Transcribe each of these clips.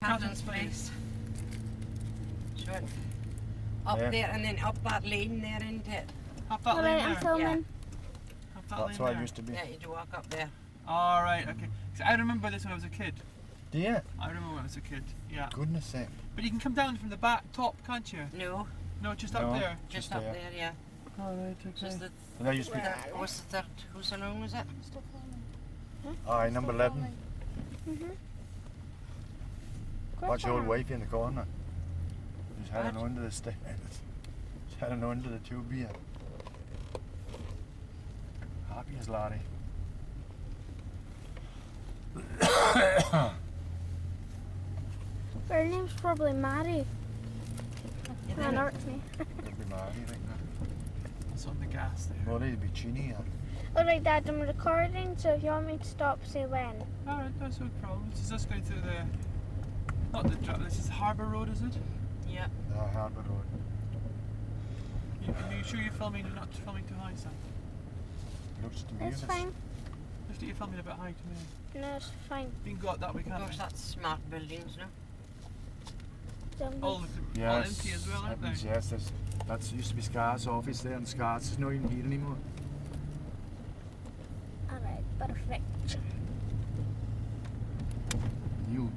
Captain's place. Sure. Up there and then up that lane there, isn't it? Up that lane Alright, there? I'm filming. Up that That's lane where there? I used to be. Yeah, you do walk up there. Alright, okay. 'Cause I remember this when I was a kid. Do you? I remember when I was a kid, yeah. Goodness sake. But you can come down from the back top, can't you? No, No, just No. up there. just Just up there. there, yeah. Alright, okay. Just the And there used to be. what's the third? Whose along was it? Still filming. Aye, number 11. Mhm. Watch your old wifey in the corner. She's heading What? under the stairs. She's heading under the tube here. Happy as Larry. Her name's probably Mary. You And think? Orkney. Could be Mary right now. It's on the gas there. Well, it'd be Chini here. Alright, Dad, I'm recording, so if you want me to stop, say when. Alright, that's no problem. This is us going through the... Not the... This is Harbour Road, is it? Yeah. Harbour Road. Are you sure you're filming? You're not filming too high, son? Looks to me It's as fine. Just that you're filming a bit high to me. No, it's fine. You can go up that way, Of can't course, we? that's smart buildings, no? Zombies. All empty as well, aren't they? Yes, that used to be Scar's office there, and Scar's is not even here anymore. Alright, perfect. New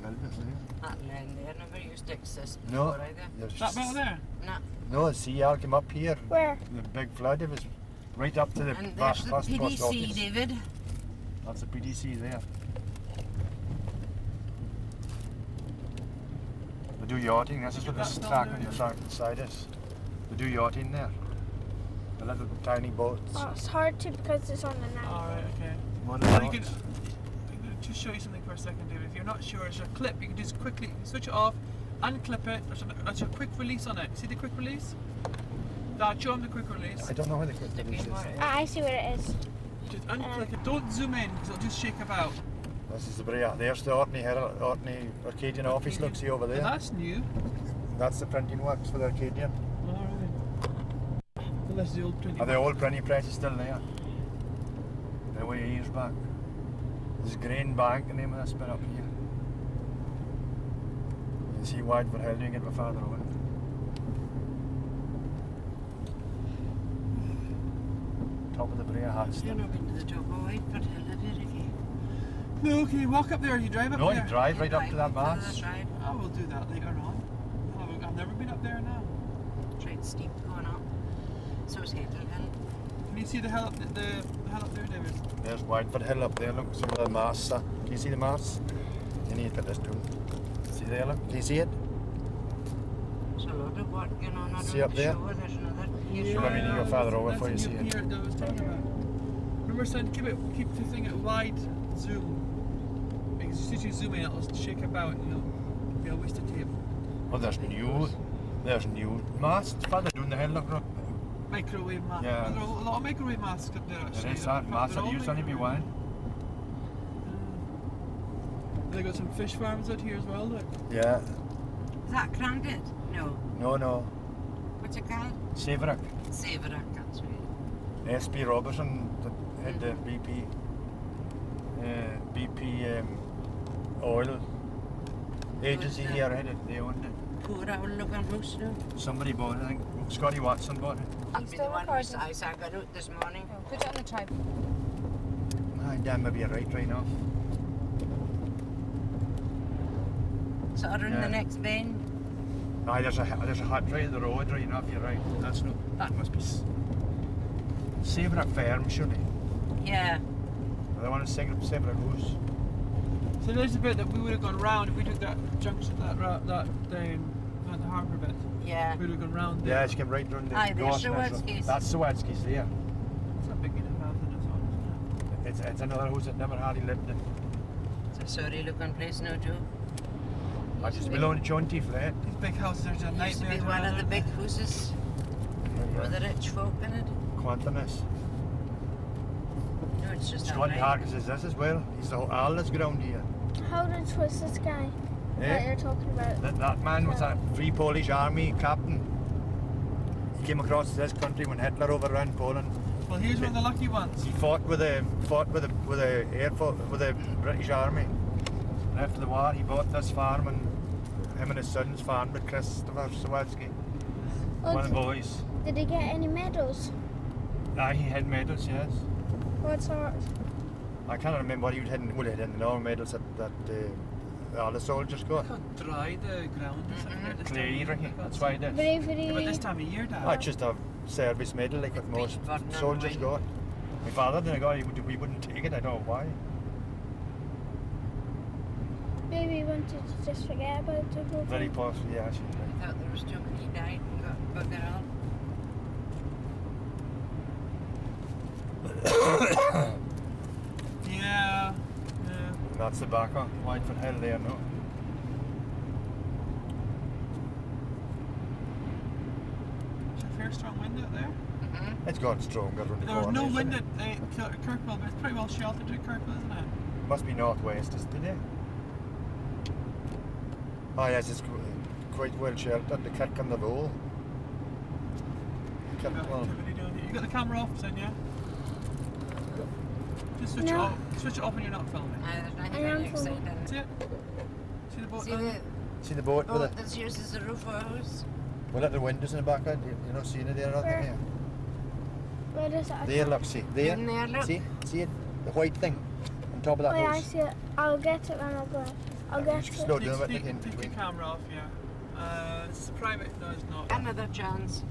buildings there. That land there never used to exist No. before either. There's That bit there? Nah. No, the CR came up here. Where? The big flood, it was right up to the And first there's post the PDC, office. David. That's the PDC there. They do yachting, this is what this That's track down on there, the track beside us. They do yachting there. The little tiny boats. Oh, it's hard to because it's on the night. Alright, okay. What Well, are you they? can, I'm going to just show you something for a second, David. If you're not sure, it's a clip. You can just quickly switch it off, unclip it. There's a quick release on it. See the quick release? Dad, show him the quick release. I don't know how they could do this. Ah, I see where it is. Just unclick it. Don't zoom in because it'll just shake about. This is the Brea. There's the Orkney Arcadian office. Look, see over Yeah, there. that's new. That's the printing works for the Arcadian. Alright. Well, that's the old printing. Are the old printing press is still there? They're way years back. There's Grain Bank, the name of this bit up here. You can see Whiteford Hill doing it with farther over. Top of the Brea hat You're still. not been to the top of Whiteford Hill, have you, Ricky? No, can you walk up there? You drive up No, there? you drive right up to that Drive mast. Drive. I will do that later on. I've never been up there now. It's right steep going up. So is Hazel Hill. Can you see the hill up, the hill up there, David? There's Whiteford Hill up there, look, see where the masts are. Can you see the masts? You need to put this down. See there, look, can you see it? There's a lot of work going on See around up the there? shore. There's another Yeah. pier. Maybe you go farther over That's before you the see new it. pier that I was talking about. Remember saying keep the thing at wide zoom. Because as soon as you zoom in it'll shake about and it'll be a waste of tape. Oh, there's new masts further down the hill, look. Microwave mask. Yeah. There are a lot of microwave masks up there actually. There is that mast, They're there all used to only be microwave. one. They got some fish farms out here as well, look. Yeah, Is that Cranbrook? No. no. What's it called? Saverick. Saverick, that's right. S.P. Robertson had the BP oil agency Who's that? here, had it, they owned it. Poor old looking house now. Somebody bought it, I think. Scotty Watson bought it. I'll be still the one recording? who I got out this morning. Put it on the tripod. Aye, damn, maybe you're right enough. So around Yeah. the next bend. Aye, there's a hut right at the road right enough, you're right. That's no, that must be Saverick Farm, surely. Yeah. The one in Saverick House. So there's the bit that we would have gone round if we took that junction, that down at the harbour bit. Yeah. We would have gone round there. Yeah, it's came right round the Aye, there's Gosnell, Sawatsky's. That's Sawatsky's there. It's a big enough house in its own, isn't it? It's another house that never hardly lived in. It's a sorry looking place now too. I just belong to John T. Fred. These big houses are just a Used to nightmare. be to one run, of the aren't big they? houses with the rich folk in it. Quantinus. No, it's just Scotty outright. Harkins is this as well. He's the whole all this ground here. How rich was this guy that Eh? you're talking about? That man was a Free Polish Army captain. He came across this country when Hitler overran Poland. Well, here's one of the lucky ones. He fought with the British Army. after the war, he bought this farm, and him and his sons farmed with Christopher Swadsky, one of the boys. Did he get any medals? Aye, he had medals, yes. What sort? I can't remember what he had. Well, he had all medals that all the soldiers got. Can't dry the ground or something at this time of Clay, year. Ricky. That's why it is. Bravery. Yeah, but this time of year, Dad. I just a service medal like what most soldiers got. My father didn't got it, we wouldn't take it, I don't know why. Maybe he wanted to just forget about it. Very possibly, yeah, she's right. Thought there was too many died and got bugger all. Yeah. And that's the backer, wide for hell there, no? Is there a fair strong wind out there? It's got stronger around the There was corner, no isn't wind it? at Kirkwall, but it's pretty well sheltered at Kirkwall, isn't it? Must be northwest, isn't it? Oh yes, it's quite well sheltered, the cat can the bowl. Got activity down here. You got the camera off, then, yeah? Just switch it No. off. Switch it off when you're not filming. There's I nothing am really exciting. See it? See the boat See down the there? See the boat with boat it? that's used as a roof of a house? Well, at the windows in the back, you're not seeing it there, not Where? there. Where is it? There, look, see, there. In there, look. See it? The white thing on top of that Oh yeah, I house. see it. I'll get it when I go. I'll You get should it. slow down a bit Take in the between. camera off, yeah. It's private, no it's not. Another chance.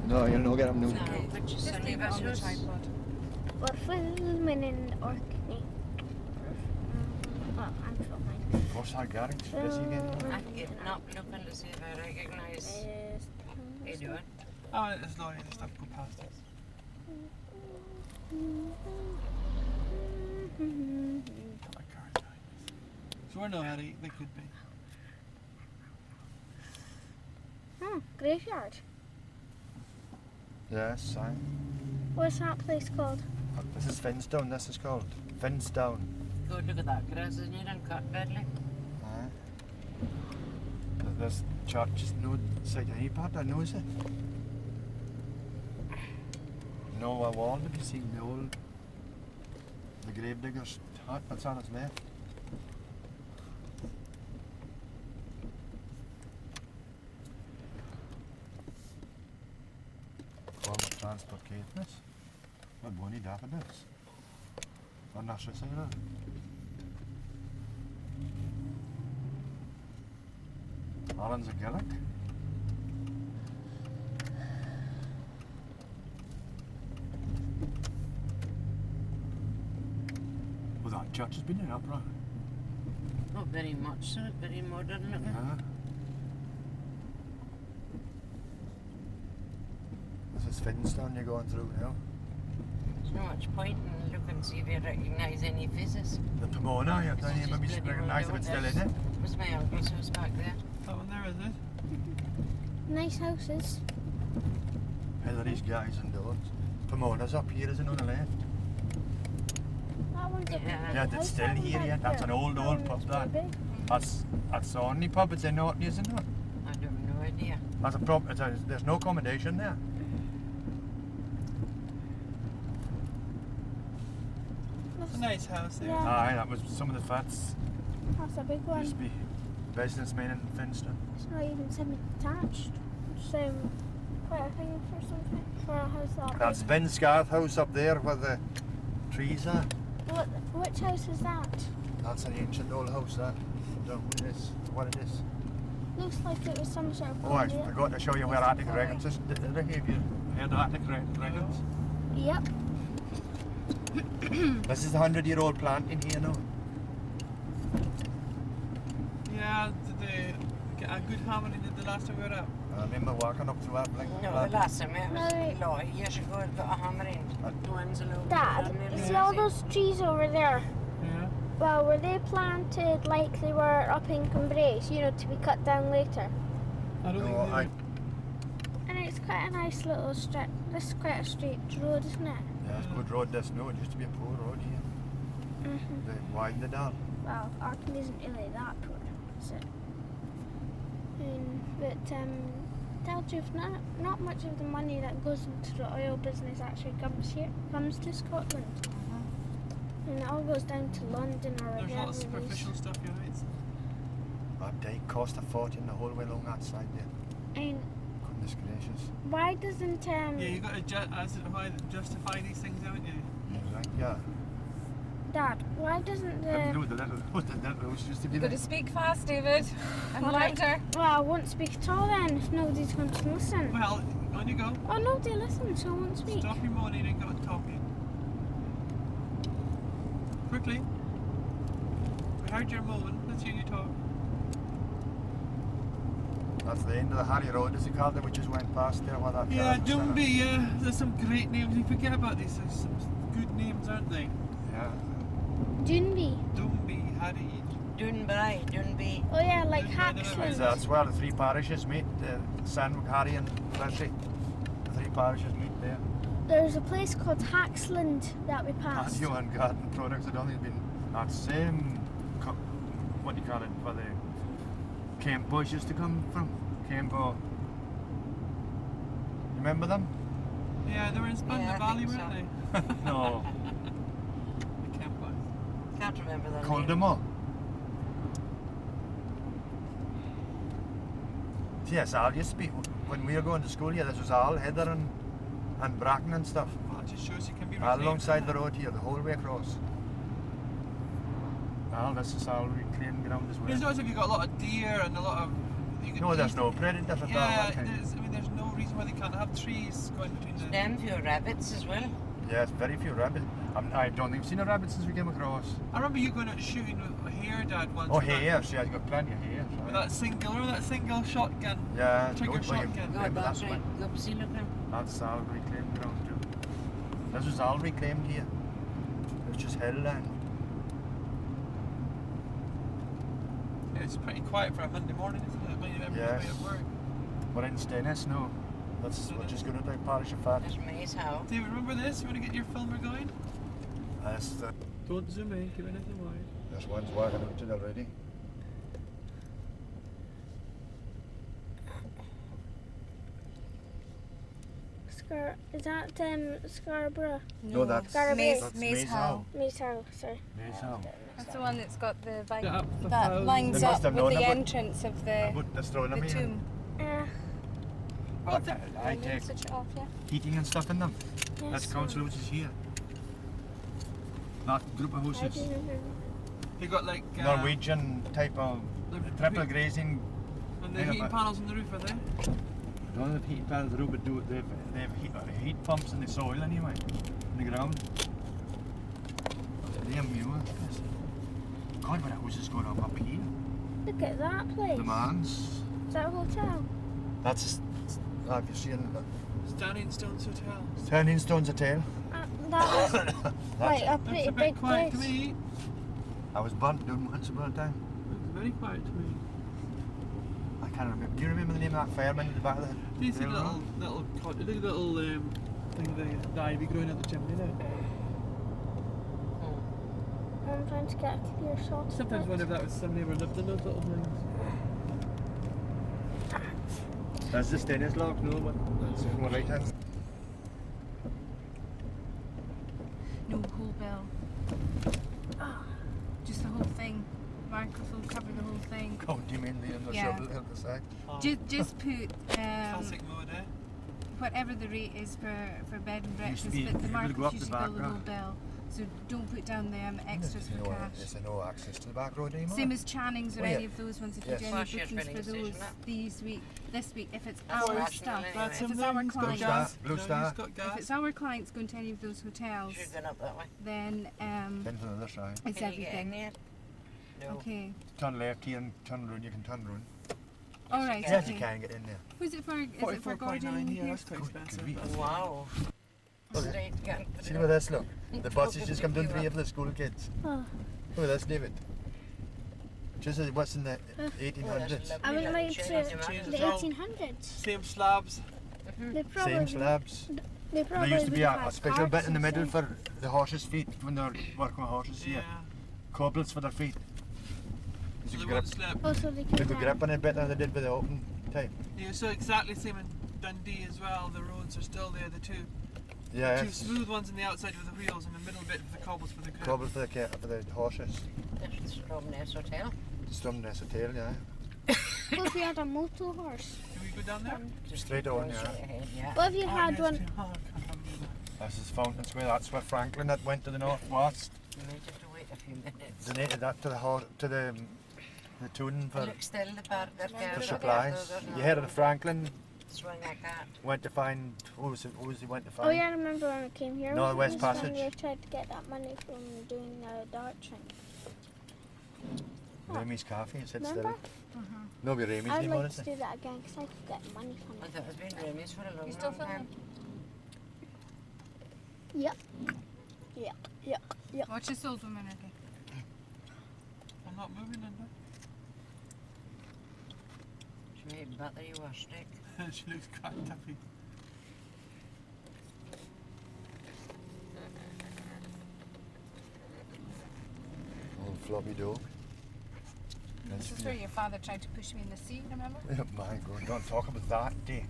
No, you'll not get them No, new. but you still leave us house. We're filming in Orkney. Well, I'm filming. What's that garage? Busy again? I'm getting up looking to see if I recognise anyone. Oh, there's lorries and stuff go past us. Got my car behind us. So we're no hurry, they could be. Oh, graveyard. Yes, aye. What's that place called? This is Finstown, this is called. Finstown. Go look at that grass, isn't it? And cut badly. Aye. This church is no site any part, I know, is it? No, a wall, have you seen the gravedigger's hut that's on its left? Former transport caithness. What bonny daffodils. On Nasher Singer. Alan's a Gaelic. Well, that church has been in uproar. Not very much so, very modern looking. Yeah. This is Finstown you're going through now. There's not much point in looking to see if you recognise any faces. The Pomona, you're telling you maybe Just bloody recognise if well it's know still in it. What's my uncle's house back there? That one there, is it? Nice houses. Hillary's guys and dogs. Pomona's up here, isn't it, on the left? That one's a Yeah. Yeah, that's still here, yeah. That's an old pub, that. That's the only pub, it's in Orkney, isn't it? I have no idea. That's a there's no accommodation there. It's a nice house there. Yeah. Aye, that was some of the fats. That's a big Used one. to be businessmen in Finstown. It's not even semi-detached. It's quite a thing for something. For a house that That's big. Vince Garth house up there where the trees are. Which house is that? That's an ancient old house, that. I don't know what it is. Looks like it was some sort of. Oh, I conduit. forgot to show you where Attic Records is. Have you heard of Attic Records? Yep. This is a 100-year-old plant in here now. Yeah, did they get a good harmony the last time we were out? I remember walking up through that like No, the plant. last time it was Right. a lot of years ago, it got a hammer in. The ones alone. Dad, see all those trees over there? Yeah. Well, were they planted like they were up in Cumbrace, to be cut down later? I don't No, I, think And it's quite a nice little strip. This is quite a straight road, isn't it? yeah, it's a good road this now. It used to be a poor road here. Mm-hmm. They widened it down. Well, Orkney isn't really that poor, is it? But tells you if not much of the money that goes into the oil business actually comes to Scotland. And it all goes down to London or There's a lot wherever of it is. superficial stuff, you're right. That dike cost a fortune the whole way along that side there. And Goodness gracious. why doesn't Yeah, you've got to justify these things, haven't you? You're right, yeah. Dad, why doesn't Have the you the little house used to be You've got there? to speak fast, David. And Well, louder. well, I won't speak at all then if nobody's going to listen. Well, on you go. Oh, nobody listens, so I won't speak. Stop your moaning and go talking. Quickly. We heard your moan. Let's hear you talk. That's the end of the Harry Road, as he called it, we just went past there. What that Yeah, garden centre. Doomby, yeah. There's some great names. You forget about these. There's some good names, aren't they? Yeah. Dunby. Doomby, Harry. Dunby. Oh yeah, like Dunby, I don't know. Haxland. That's where the three parishes meet, Sandwick, Harry and Fleshy. The three parishes meet there. There's a place called Haxland that we passed. Patio and garden products. I don't think it's been that same, what do you call it, where the Camp Boys used to come from. Campo. Remember them? Yeah, they were in Spandau Yeah, I Valley, think weren't they? No. The Camp Boys. Can't remember the name. Coldemo. Yes, Al used to be, when we were going to school here, this was all heather and bracken and stuff. Well, it just shows you can be All reclaimed, alongside isn't the it? road here, the whole way across. All this is all reclaimed ground as well. There's always if you've got a lot of deer and a lot of... You could No, there's easily- no predators at all. Yeah, that kind. there's no reason why they can't have trees going between the... Damn few rabbits as well. Yes, very few rabbits. I don't think we've seen a rabbit since we came across. I remember you going out shooting with a hare, Dad, once. Oh, with that- hares, yeah, you've got plenty of hares. With Right? that single, remember that single shotgun? Yeah, Trigger good, well, you shotgun. God, remember that's that right. one. Go see, look now. That's all reclaimed ground too. This was all reclaimed here. It was just hill land. Yeah, it's pretty quiet for a Monday morning, isn't it? When everyone's Yes. away at work. We're in Stennis now. We're just going to do Parish of Fat. There's Maze House. David, remember this? You want to get your filmer going? Don't zoom in, keep anything wide. There's one's working out it already. Is that Scarborough? No, that's Maze- that's Maze Howe. Maze House, sorry. Maze Howe. That's the one that's got the bank Yeah, up the that thousand. lines They must up have with known the about- entrance of the But that's throwing them the in. tomb. Yeah. Well, I Let me take switch it off, yeah. heating and stuff in them. Yes, That's council houses here. That group of I do houses. remember. You got like... Norwegian type of triple grazing. And the hang heating about- panels on the roof, are they? None of the heat panels the roof would do it. They have heat pumps in the soil anyway, in the ground. They have newer. God, what a house is going up here. Look at that place. The man's. Is that a hotel? That's. Have you seen Standing Stones Hotel. Turning Stones Hotel? That was like That's a pretty That's a big bit quiet place. to me. I was burnt down once upon a time. It's very quiet to me. I can't remember. Do you remember the name of that fireman in the back of the? Do you see the railroad? little thing, the ivy growing out the chimney now? I'm trying to get a clear shot. Sometimes wonder if that was somebody ever lived in those little things. That's the stainless lock, no, but that's from the right hand. No, whole bell. Just the whole thing. Marcus will cover the whole thing. County mainly on the Yeah. shovel at the side. Just put Classic mode, eh? whatever the rate is for bed and Used to breakfast, be but the able to go Marcus up the usually back bill the whole road. bell. So don't put down the extras for cash. There's no access to the back road anymore. Same as Channings or Oh, yeah. any of those ones. If Yes. you do any Last year's bookings for filling those station, this week, if it's That's our national stuff, anyway. That's if him it's there, our he's got clients, gas. Blue No, Star. he's got if gas. it's our clients going to any of those hotels, Should have gone up that way. then Then from the other side. it's Can you get in everything. there? No. Okay. Turn left here and turn round. You can turn round. All right. Yes, Yes, you Okay. can get in there. Who's it for? Is it for 44.9 Gordon? here, here? that's quite expensive. grief. Wow. Straight gun. See with this, look. The buses just come down for the school kids. Oh. Look at this, David. Just as what's in the 1800s. I would like Change to as the well. 1800s. Same slabs. They probably Same slabs. They probably There used to be would have a had special carts bit in the middle inside. for the horses' feet when they're working with horses here. Yeah. Cobbles for their feet. So You they could won't grip, slip. Also, they you could could grip on it better than they did with the open time. Yeah, so exactly same in Dundee as well. The roads are still there, the two. Yeah, Two smooth ones on the outside with the wheels and the middle bit with the cobbles for the crib. cobble for the horses. This is Stromness Hotel. Stromness Hotel, yeah. What if you had a motor horse? Can we go down there? Just Straight on, going yeah. straight ahead, yeah. What if you had yes, one? too. Oh, I can't remember that. This is Fountain Square. That's where Franklin that went to the northwest. You might have to wait a few minutes. Donated that to the tuning for Look still the part that for supplies. You heard of the Franklin? Swing like that. Went to find who was he went to find? Oh yeah, I remember when we came here. No, wasn't West this when Passage. we tried to get that money from doing the dart thing. Ramey's Coffee. It said Remember? still. No, be Ramey's I'd name on like it. to do that again because I could get money from I it. thought it's been Remy's for a long, You still long time. Yep. Yep. Yep. Yep. Watch your soul for a minute. Okay? I'm not moving, Linda. She made battery wash stick. She looks quite happy. Old floppy dog. This is where your father tried to push me in the sea, remember? My God, don't talk about that day.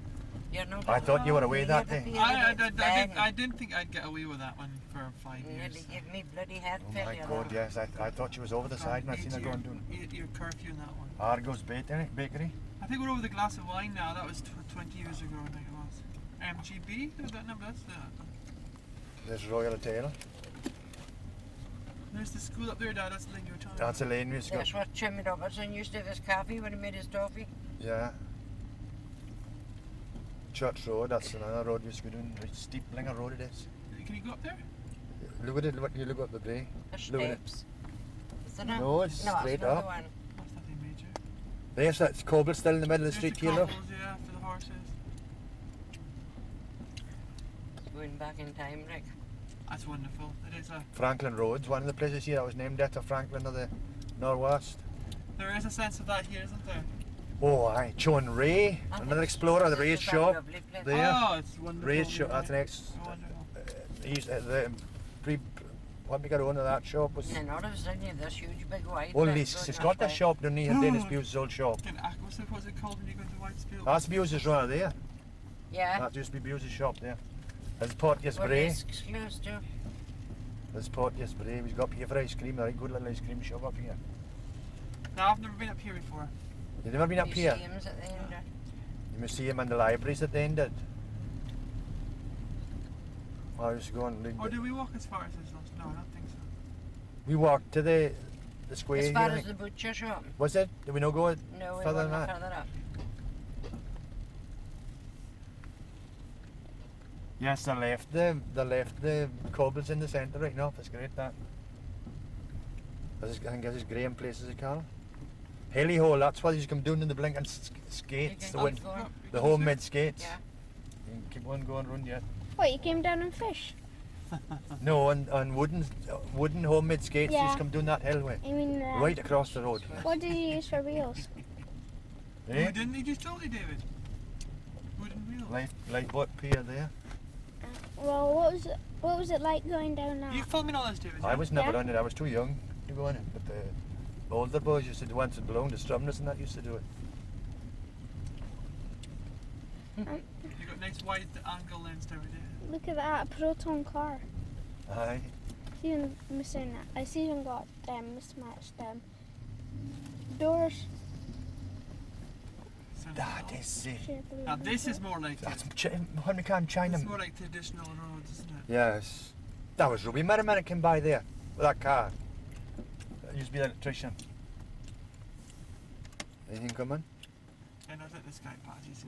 You're not I thought you were away that day. I didn't think I'd get away with that one for 5 years. Nearly give me bloody head Oh my failure. God, yes. I thought she was over the side and I seen her going down. 8-year curfew in that one. Argo's Bakery. I think we're over the glass of wine now. That was 20 years ago, I think it was. MGB? Who's that number? That's There's Royal Hotel. There's the school up there, Dad. That's the lane you were talking That's a lane we used to go. That's what Jimmy Robertson used to have his coffee when he made his toffee. Yeah. Church Road, that's another road we used to go down. It's steep Linger Road it is. Can you go up there? Look at it, you look up the bay. The Look at it. steps. Is it not? No, it's no, straight it's another up. one. That's nothing major. There's that cobble still in the middle of the There's street here, look. cobbles, yeah, for the horses. Going back in time, Rick. That's wonderful. It is a. Franklin Road's one of the places here that was named after Franklin of the Northwest. There is a sense of that here, isn't there? Oh, aye. John Ray, I think another explorer, the this Ray's is a shop. lovely place. There. Oh, it's wonderful. Ray's shop, you're that's the right. next. Wonderful. What we got on of that shop was. And then all of a sudden you have this huge big white Well, bit he's going got up that there. shop down here, Dennis Buse's old shop. What's it called when you go into Whitespiel? That's Buse's right there. Yeah. That used to be Buse's shop there. There's Porteous What Bray. is close to? There's Porteous Bray. We've got up here for ice cream, a right good little ice cream shop up here. No, I've never been up here before. You've never been up here? Museums at the end. The museum and the libraries at the end of it. I used to go and Or did we walk as far as this last? No, I don't think so. we walked to the square As here. far I as think. the butcher shop. Was it? Did we not go No, we further went than that? further up. Yes, they left the cobbles in the centre right now. That's great. That. I think this is Graham Place, is it, Carl? Haley Hole. That's why you come down in the blinking skates, You can keep going. the homemade skates. Yeah. You can keep on going round yet. What, you came down and fish? No, on wooden homemade skates. You Yeah. just come down that hillway, I mean, right across the road. what did you use for wheels? Eh? Didn't he just told you, David? Wooden wheels. Lifeboat pier there. Well, what was it like going down that? You filming all this, David? I was never Yeah. on it. I was too young to go on it. But the older boys used to do once it belonged to Strumness and that used to do it. You got nice wide angle lens every day. Look at that, a proton car. Aye. It's even missing. It's even got mismatched doors. That is it. Shape of Now the this is door. more like That's when we can China. it's more like traditional roads, isn't it? Yes. That was Ruby Merriman that came by there with that car. That used to be the electrician. Anything coming? And I think this guy passes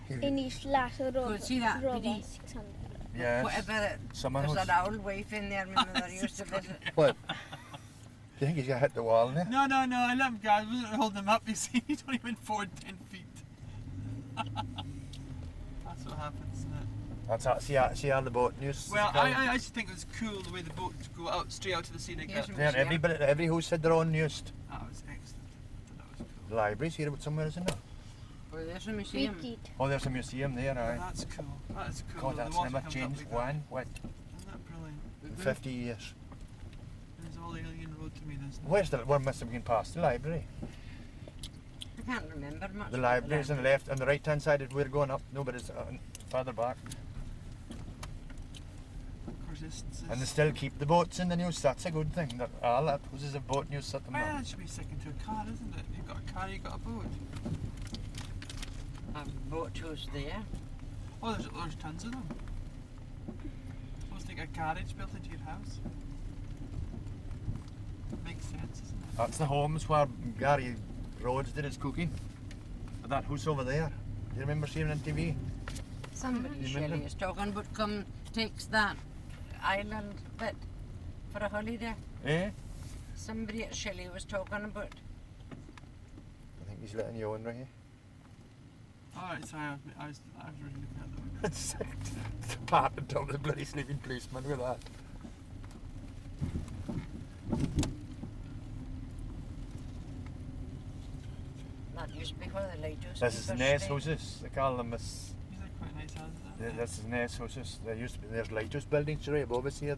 it. In East Lasso Road. Could see that, Road did he? 600. Yes. Whatever. Someone There's was. an old wife in there, remember that used to visit. What? Do you think he's gonna hit the wall now? No, I let him go. I wasn't holding him up, you see. He's only went forward 10 feet. That's what happens, isn't it? That's how, see how the boat news. Well, I just think it was cool the way the boats go out straight out to the sea like Yes, that. ma'am. Every house had their own news. That was excellent. That was cool. The library's here about somewhere, isn't it? Well, there's a museum. Wicked. Oh, there's a museum there, Well, aye. that's cool. That is cool. God, The that's water never comes up changed like that. one whit Isn't that brilliant? in 50 years. There's all alien road to me, isn't it? Where must have been past the library? I can't remember much. The about library's on the left, on the right hand side, we're going up. No, but it's further back. Of course, this And they still keep the boats in the news. That's a good thing. That all that houses have boat news at the well, moment. it should be second to a car, isn't it? You've got a car, you've got a boat. A boat house there. Oh, there's tons of them. Almost like a garage built into your house. Makes sense, isn't it? That's the homes where Gary Rhodes did his cooking. That house over there. Do you remember seeing it on TV? Somebody, You Shelley, remember? is talking about come takes that island bit for a holiday. Eh? Somebody at Shelley was talking about. I think he's letting you in right here. Alright, sorry, I was really looking at them. It's part of the bloody sleeping policeman with that. That used to be where the lighthouse This is Ness houses. They call them as. These are quite nice houses, aren't they? This is Ness houses. There used to be. There's lighthouse buildings right above us here.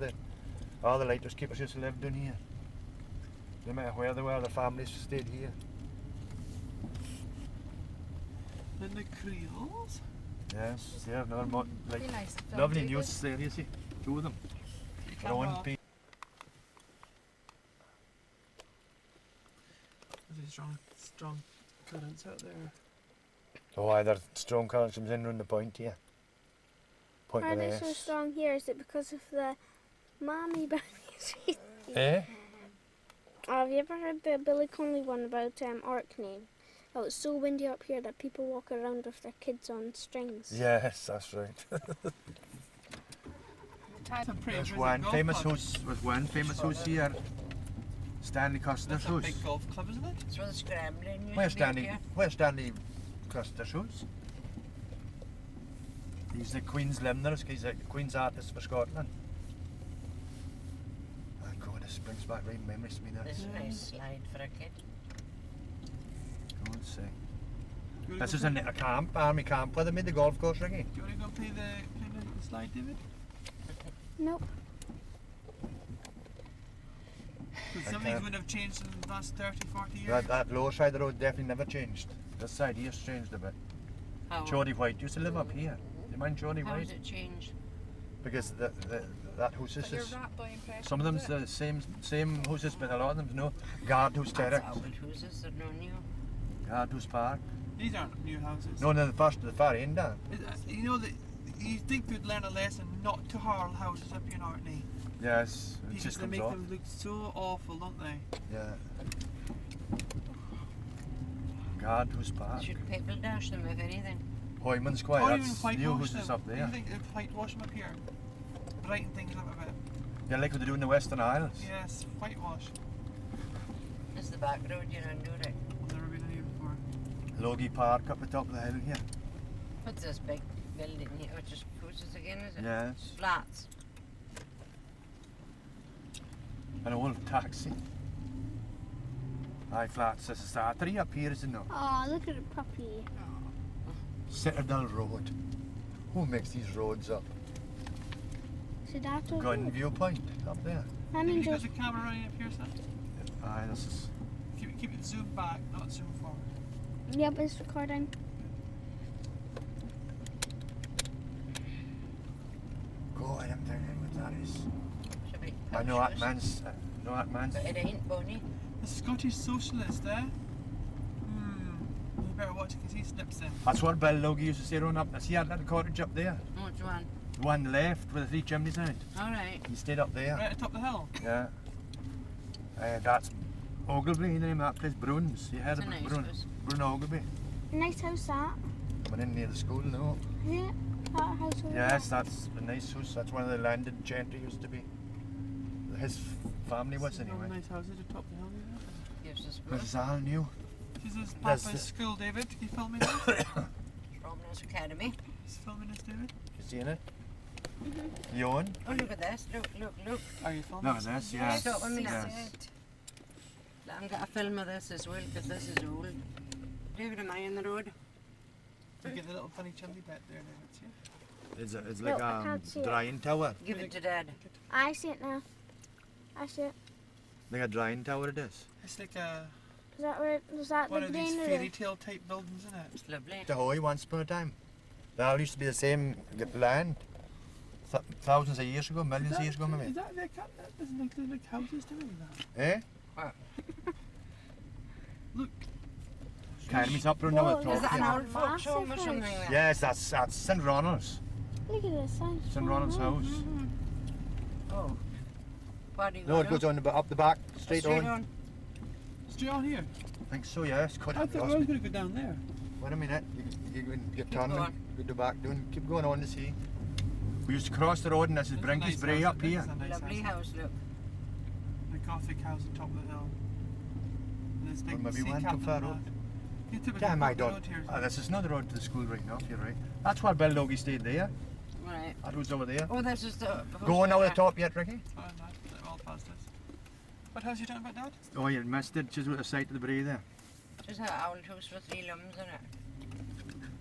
All the lighthouse keepers used to live down here. No matter where they were, the families stayed here. And the Creoles? Yes, yeah, no, like Be nice to film, lovely David. news there, you see. Two of them. Come Rowan on. P. There's a strong currents out there. Oh, aye, there's strong currents comes in around the point here. Point Why of are the they so S. strong here? Is it because of the mommy bunnies? Eh? Have you ever heard the Billy Connolly one about Orkney? Oh, it's so windy up here that people walk around with their kids on strings. Yes, that's right. That's a pretty There's busy one golf famous club. house. There's one famous house here. Stanley Custer's That's a house. big golf club, isn't it? So the scrambling used Where's to be up Stanley? here. Where's Stanley Custer's house? He's the Queen's limner. He's a Queen's artist for Scotland. My God, this brings back right memories to me. This is That. a nice slide for a kid. God's sake. Do you wanna This go is play- a camp, army camp where they made the golf course, Ricky. Do you want to go play the slide, David? Nope. Because I some things can't. would have changed in the last 30, 40 years. That lower side of the road definitely never changed. This side here's changed a bit. How, Jody White used to live up here. Do you mind Jody how White? does it change? Because that house But your is. rat boy impression. Some of them's the same houses, but a lot of them's no. Guardhouse That's Terrace, old houses, they're no new. Guardhouse Park. These aren't new houses. No, the far end down. You know that you think they'd learn a lesson not to hurl houses up in Orkney. Yes, it Because just they comes make off. them look so awful, don't they? Yeah. Guardhouse Park. Should people dash them if anything? Hoyman's Square, Or even that's whitewash new houses them. up Do you there. think they'd whitewash them up here? Brighten things up a bit. Yeah, like what they do in the Western Isles. Yes, whitewash. This is the back road, you know, do it. I've never been here before. Logie Park up the top of the hill here. What's this big building here? Oh, just houses again, is it? Yes. Flats. An old taxi. Aye, flats. This is artery up here, isn't it? Oh, look at the puppy. Citadel Road. Who makes these roads up? So that's what Gun Viewpoint up there. I Have mean, you got just the camera running up here, son? Aye, this is. Keep it zoomed back, not zoom forward. yep, it's recording. God, I'm thinking what that is. Should be I know that shoes. man's. Know that man's. But it ain't Bonnie. The Scottish Socialist, eh? You better watch it because he slips in. That's what Bill Logie used to say run up. See that little cottage up there? Which one? The one left with the 3 chimneys in it. Alright. He stayed up there. Right atop the hill. Yeah. That's Ogilvy, the name of that place. Bruns. You heard It's a about nice Brun? house. Brun Ogilvy. Nice house that. Went in near the school, no? Yeah, that house over Yes, that's a nice house. That's one of the landed gentry used to be. His family was There's anyway. nice houses atop the hill. Gives us This is all new. This is That's Papa's the- school, David. Can you film me this? Romney's Academy. He's filming this, David. You seen it? You on? Oh, look at this. Look, look, look. Are you filming? Look at this, yes. Stop a minute. Yes. I'm got a film of this as well, because this is old. David, am I in the road? You get the little funny chimney bit there, David. See? It's No, like I a can't see it. drying tower. Give it to Dad. I see it now. I see it. Like a drying tower it is. It's like a Is that where? Was that one the of these greenery? fairy tale type buildings, isn't it? It's lovely. The Hoy once upon a time. They all used to be the same land. Thousands of years ago, millions of years ago, maybe. Is that like, that doesn't look like houses to me, that. Eh? Look. Carmy's up there now at the Whoa, Is top that an here. old folks home or Massive something house. there? Yes, that's St. Ronald's. Look at this house. St. Ronald's house. Oh. Where do you No, it goes on up the back, straight on. Straight on here. I think so, yes. Cut I it thought across I was me. going to go down there. Wait a minute. You can get Keep turning. going. Go to back, keep going on to see. We used to cross the road and this is That's a Brinky's nice Bray house, up that is here. a nice Lovely house, look. The Gothic house on top of the hill. And there's big Or maybe sea went cap too far on road. that. You took it Damn, up I the don't. road here. This is not the road to the school right now, you're right. That's where Bill Logie stayed there. Right. That was over there. Oh, this is the... Going over the top yet, Ricky? Oh, no, they're all past us. What house are you talking about, Dad? Oh, you missed it, just with the side of the Bray there. Just an old house with 3 lums in it.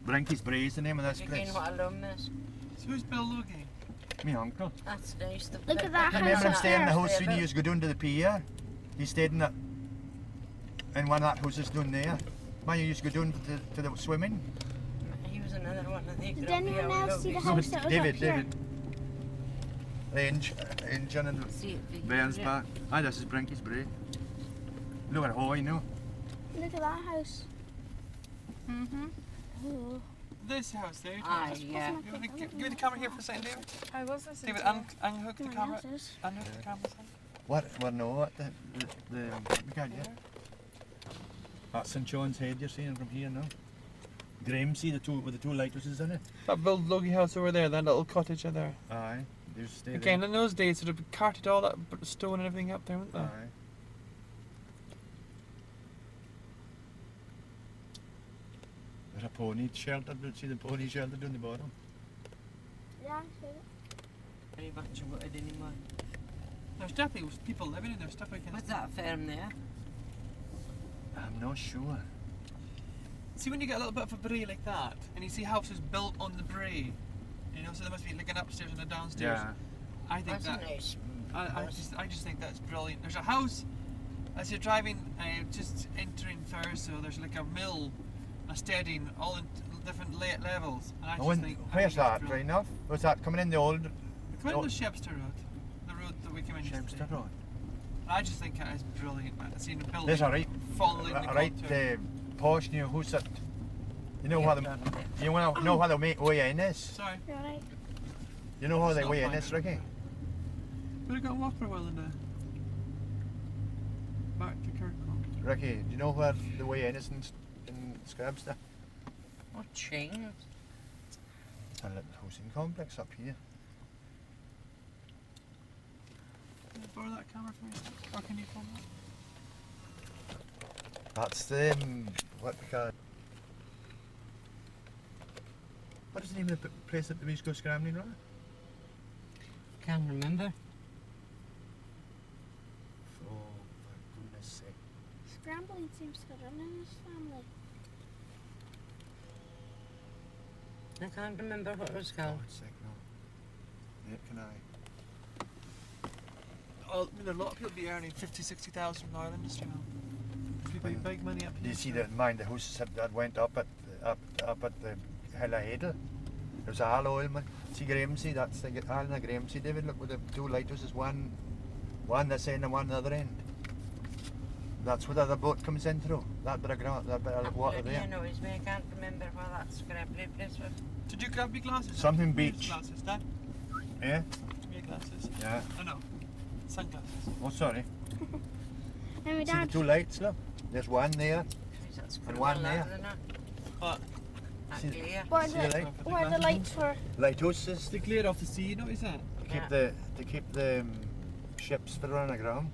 Brinky's Bray is the name of this Again, place. what a lum is. So who's Bill Logie? Me uncle. That's nice. Look at that I house remember him up staying in the there. house when he used to go down to the pier. He stayed in one of that houses down there. Man, you used to go down to the swimming. He was another one, I think. Did anyone else see the house? house that was David, up here? David. The engine and the Bairns back. Aye, this is Brinky's Bray. Look at how I know. Look at that house. Mm-hmm. Oh. This house there. Aye, yeah. You want to give me the camera here for a second, David? I was listening David, to unhook the No one camera. else's. Unhook the camera. son. What? No, what? We can't get. That's St. John's Head you're seeing from here now. Gramsey, with the two lighthouses in it. That Bill Logie house over there, that little cottage in there. Aye, they used to stay Again, in those days, they'd have carted all that stone and everything up there, wouldn't they? there. Aye. There's a pony shelter, did you see the pony shelter down the bottom? Yeah, I see it. Very much about it anymore. There's definitely people living in there, stuff like What's that. that firm there? I'm not sure. See, when you get a little bit of a bray like that, and you see houses built on the bray, you know, so there must be like an upstairs and a downstairs. Yeah. I think That's that. a nice I just think that's brilliant. There's a house as you're driving, just entering Thurso. There's like a mill, a steading, all in different levels. And I just think. Where's that, right enough? Was that coming in the old Come in the Shepster Road, the road that we came in yesterday. Shepster Road? I just think it is brilliant, man. I've seen a building There's a right, falling in the contour. posh new house that, you know Yeah, how the, down there. you know how the way in is? Sorry. You're right. You know how It's the not way in fine. is, Ricky? We'd have got walk for a while in there. Back to Kirkwall. Ricky, do you know where the way in is in Scrabster? What changed? A little housing complex up here. Can you borrow that camera for me? Or can you film that? That's the, what we call it? What is the name of the place that we used to go scrambling around? Can't remember. Oh, for goodness sake. Scrambling seems to run in his family. I can't remember what it was called. God's sake, no. Neither can I. Oh, I mean, a lot of people be earning 50, 60,000 from our industry now. People When- big money up Do here. you see the the houses that went up at the Hill of Hedel? There's a all oil man. See Gramsey, that's the all in the Gramsey, David. Look with the two lighthouses, one this end and one the other end. That's where the other boat comes in through. That bit of ground, that bit of water Absolutely, there. I know his way. I can't remember where that scrappy place was. Did you grab your glasses? Something Dad? Here's beach. Glasses, Dad. Yeah? Give me your glasses. Yeah. Oh no, sunglasses. Oh, sorry. And my See the dad. two lights, look. There's one there. Geez, that's And quite one a lot, there. isn't it? But That See- clear. What are See the the, light? what are the lights for? Lighthouses the glare off the sea, you notice that? Yeah. to keep the ships that are on the ground.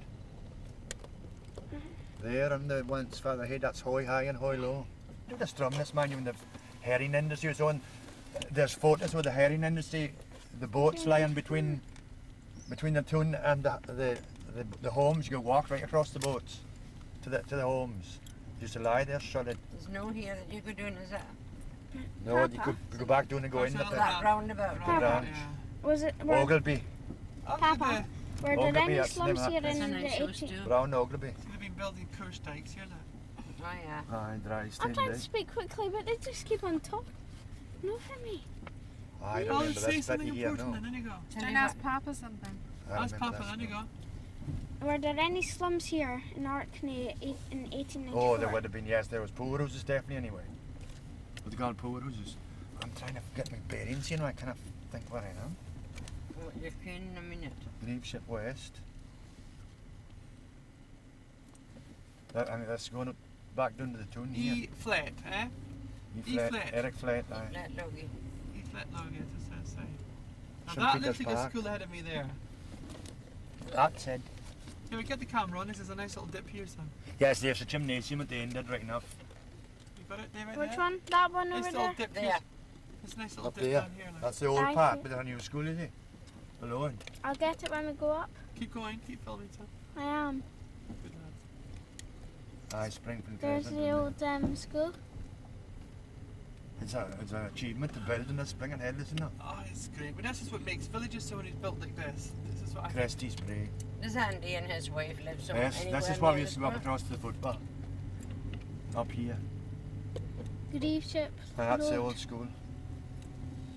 There and the ones further ahead, that's Hoy High and Hoy Low. Look at the strumness, man, when the herring industry was on. There's photos with the herring industry, the boats lying between the tun and the homes. You can walk right across the boats to the homes. Used to lie there solid. There's no here that you could do, is it? No, you could go back down and go in That's at all the That roundabout. Papa. branch. Was it where, Ogilby, Papa, were there Ogilvy, any that's the name slums of here that in That's a the nice house 80s? too. round Ogilvy. They've been building course dikes here, lad. Oh yeah. Aye, dry I'm staying trying to day. speak quickly, but they just keep on talking. No for me. I Oh, remember say this something bit here, important no. then, there you go. Try and ask Papa something. I Ask remember Papa, this then you now. go. Were there any slums here in Orkney in 1894? Oh, there would have been, yes, there was poor houses definitely anyway. What they call poor houses? I'm trying to get my bearings, you know, I cannot think where I am. What you can in a minute. Graveship West. That, I mean, that's going up back down to the tune here. E flat, eh? E flat. Eric Flat, aye. That loggy. E flat log, yes, it says, Now St. that Peter's looks like a Park. school ahead of me there. That's it. Here, we get the camera on. This is a nice little dip here, son. Yes, there's a gymnasium at the end, right enough. You got it, David? Which there? one? That one Nice over little there? dip There. here. It's a nice little Up dip there. down here. Like. That's the old Thank part, you. but there's a new school, is it? Below it. I'll get it when we go up. Keep going, keep filming, son. I am. Good lad. Aye, Springfield There's Crescent. the old school. It's an achievement to build in this Spring Hill, isn't it? Oh, it's great. But this is what makes villages so when it's built like this. This is what I think. Cresty's Bray. Does Andy and his wife live somewhere? Yes, this anywhere is why we near used to the go up spur? across to the football. Up here. Graveship. That's the Road. old school.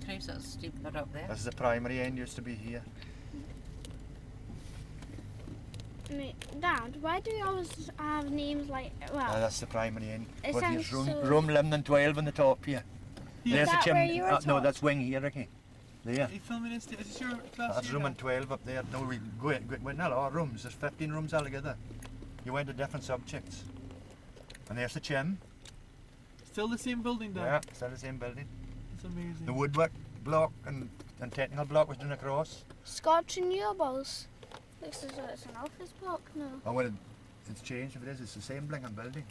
Place that's steeper up there. This is the primary end, used to be here. Dad, why do you always have names like, well, That's the primary end. It But sounds here's room, so- room 11 and 12 on the top here. Here. There's Is a that gym. where you were No, taught? that's wing here, okay. There. Are you filming this? Is this your class That's here room now? and 12 up there. No, we went not a lot of rooms. There's 15 rooms altogether. You went to different subjects. And there's the gym. Still the same building, Dad? Yeah, still the same building. It's amazing. The woodwork block and technical block was done across. Scotch Renewables? Looks as though it's an office block now. And when it's changed, if it is, it's the same blinking building.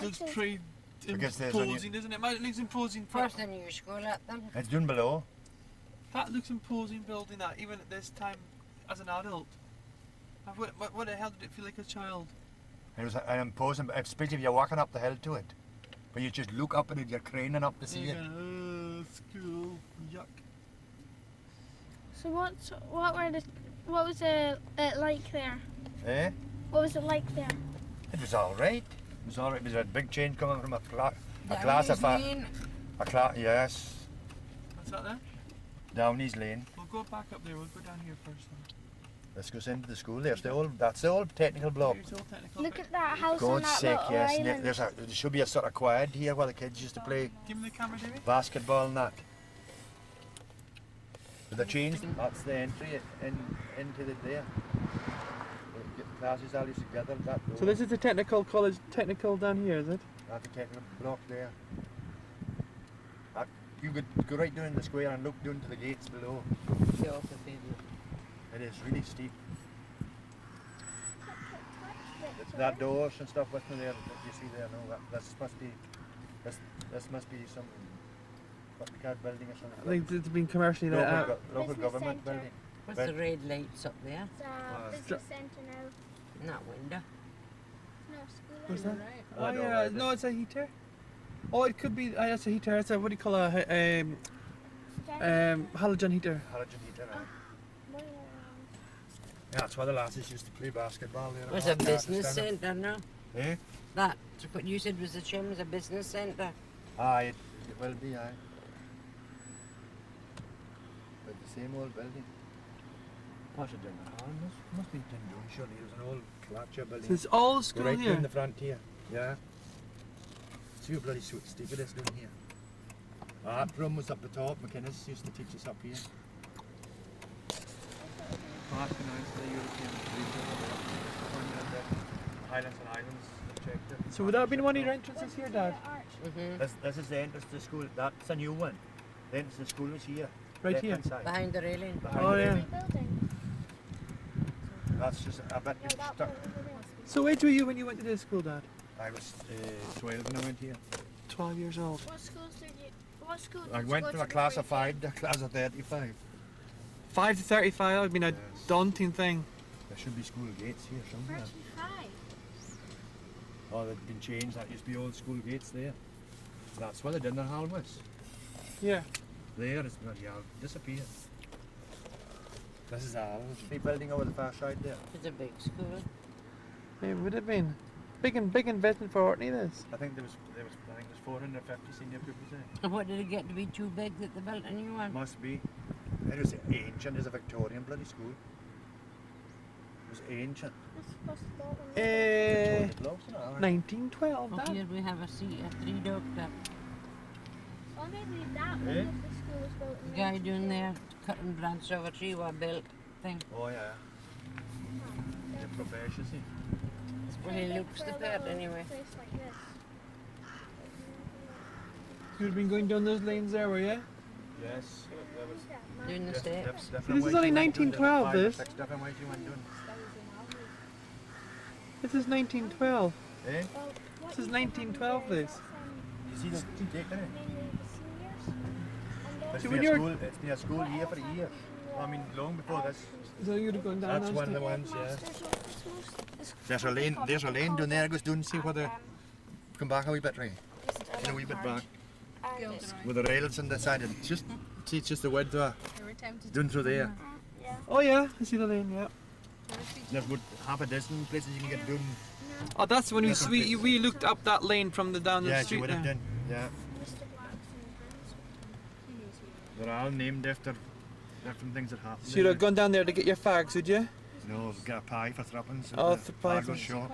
Looks Actually- pretty Because there's only- imposing, doesn't it? It looks imposing. First the new school at them. It's done below. That looks imposing building that, even at this time as an adult. What the hell did it feel like as a child? It was an imposing, especially if you're walking up the hill to it. But you just look up at it, you're craning up to see You're it. going, school, yuck. So what was it like there? Eh? What was it like there? It was all right. It was all right. It was a big change coming from a class of Lane. yes, What's that there? Downey's Lane. We'll go back up there. We'll go down here first. This goes into the school. That's the old technical block. Here's all technical. Look at that house on God's that sake, little yes. And island. there should be a sort of quad here where the kids used to play Give me the camera, David. basketball and that. But they changed. That's the entry into there. The classes all used together. That door. So this is the technical college, technical down here, is it? That's the technical block there. You could go right down the square and look down to the gates below. The orthopedic. It is really steep. That doors and stuff with me there that you see there, no, this must be some card building or I something. think it's been commercially let out. Local Business government centre. building. What's But- the red lights up there? It's a business centre now. In that window. No, school. What's island. that? Right. Oh I know, yeah, right, no, it's a heater. Oh, it could be. That's a heater. It's a what do you call a halogen heater. Halogen heater. Boiler room. Yeah, that's why the lasses used to play basketball there. Was a business centre now. Eh? That, what you said was the gym was a business centre. Aye, it will be, aye. But the same old building. What's it doing? Must be tin done, surely. It was an old Fletcher building. So it's all Go school right here. in the front here. Yeah. See how bloody steep it is down here. That room was up the top. McInnes used to teach us up here. Highlands and Islands objective. So would that have been one of your entrances here, Dad? Mm-hmm. This is the entrance to the school. That's a new one. The entrance to the school was here. Right here. left-hand side. Behind the railing. Behind Oh, the yeah. railing. Building. That's just a bit No, that stuck. one over there. So age were you when you went to this school, Dad? I was 12 when I went here. 12 years old. What schools did you? What school did I you went go to to a class before of you 5, a class of 35. 5 to 35. That would have been a Yes. daunting thing. There should be school gates here somewhere. 35. Oh, they've been changed. That used to be old school gates there. That's where the dinner hall was. Yeah. There, it's bloody hell disappeared. This is a big building over the far side there. It's a big school. It would have been. Big investment for Orkney, this. I think there was 450 senior pupils there. What did it get to be too big that they built a new one? Must be. It was ancient. It's a Victorian bloody school. It was ancient. Victorian blocks, you know, 1912, Up here we have a seat, a 3-doctor. Or maybe that Eh? one if the school was built in The guy down there cutting branches of a tree was built thing. Oh yeah. The profession, see. Well, he looks the part anyway. Place like this. You've been going down those lanes there, were you? Yes. There was Doing the steps. different This is ways only you went doing, 1912, five or this. 6 different ways you went doing. This is 1912. Eh? Well, what This is you 1912, have there this. is, You see the take there? mainly the seniors. And It's See, been when a you're- school. It's been a school year for a year. I mean, long before this. So you'd have gone down That's those one of the stairs. ones. Yeah. Masters of Christmas. There's a lane. There's a lane down there. Goes down. See where the come back a wee bit, right? In a wee bit back with the rails on the side. And just see, it's just the width of down through there. Yeah. Oh yeah, I see the lane, yeah. There's about half a dozen places you can get down. Oh, that's when That's we looked up that lane from the down the Yeah, you street would have there. done. Yeah. Mr. Black's and They're all named after different things that happen. So you'd have gone down there to get your fags, would you? No, we've got a pie for threepence. at Oh, the pie Fargo for- shop.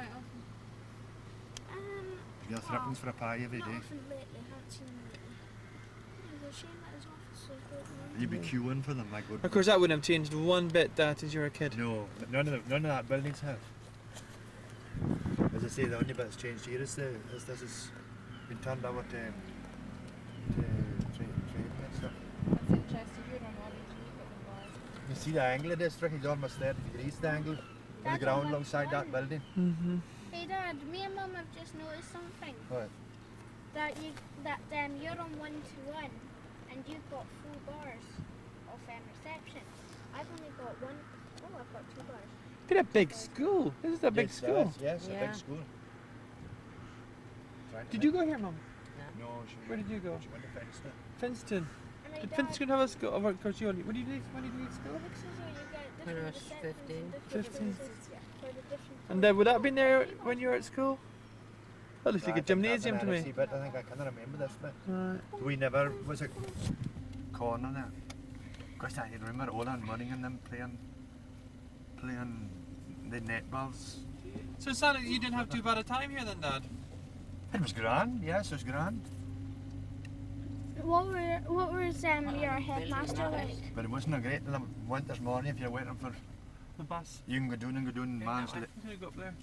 You get threepence for a pie every not day. often lately, haven't seen them lately. It was a shame that his office was built in You'd be queuing for them, like. Of course, that wouldn't have changed one bit that as you were a kid. No, none of that buildings have. As I say, the only bit that's changed here is this has been turned over to trade and stuff. That's interesting. You don't know these wee bit of You see the angle of this, Rick? It's almost 30 degrees, the angle of the ground alongside that building. Mm-hmm. Hey Dad, me and Mum have just noticed something. What? That you're on 1-to-1 and you've got 4 bars of reception. I've only got one. Oh, I've got 2 bars. Been a big school. This is a big Yes, school. Yes, a Yeah. big school. Did you go here, Mum? No, she Where did you go? She went to Fenster. Finston. And I Did Dad, Finston have a school? Oh, of course, you only. When did you leave school? Because you get When I different was receptions 15. and different 15. places for the different And would that have been there when you were at school? That looks like I a think gymnasium that's to an me. NSC bit. I think I can't remember this bit. Right. We never was a corner there. Gosh, I remember all that money and them playing the netballs. So it sounded like you didn't have too bad a time here then, Dad? It was grand, yes, it was grand. What was your headmaster like? But it wasn't a great winter's morning if you're waiting for. The bus. You can go down man's I'm gonna go up there.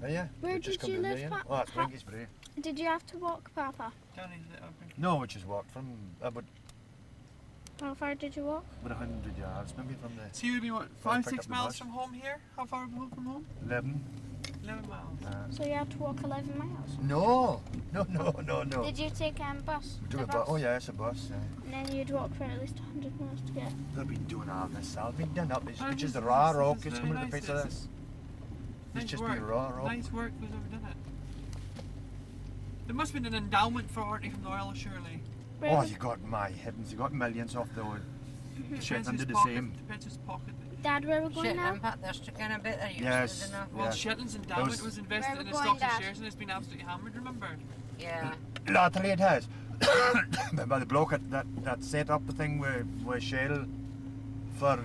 Oh yeah. Where You just did come you down live, there, Pa- Oh, it's Pa- Brinky's Bray. Did you have to walk, Papa? Johnny's lit up. No, we just walked from about How far did you walk? 100 yards maybe from the So you would be what, Well, 5, pick 6 up the miles bus. from home here? How far are we home from home? 11. 11 miles. So you had to walk 11 miles. No. Did you take bus? We took The a bus. Oh yeah, it's a bus. And then you'd walk for at least 100 miles to get. They've been doing all this. I've been done up. It's Oh, which this is the is- raw this rock. is It's really coming to the nice, piece of this. this. Nice It's just work. been raw rock. Nice work was over done it. There must have been an endowment for Orkney from the oil, surely. Where Oh, was- you got my heavens. You got millions off the oil. Shetland did the pocket, same. Spencer's pocket. Dad, where are we going now? Shetland Pat, they're sticking a bit of use Yes. enough. Well, Yeah. Shetland's endowment Those- was invested Where in are the we stocks going, and Dad? shares and it's been absolutely hammered, remember? Yeah. Latterly it has. By the bloke that set up the thing with Shell for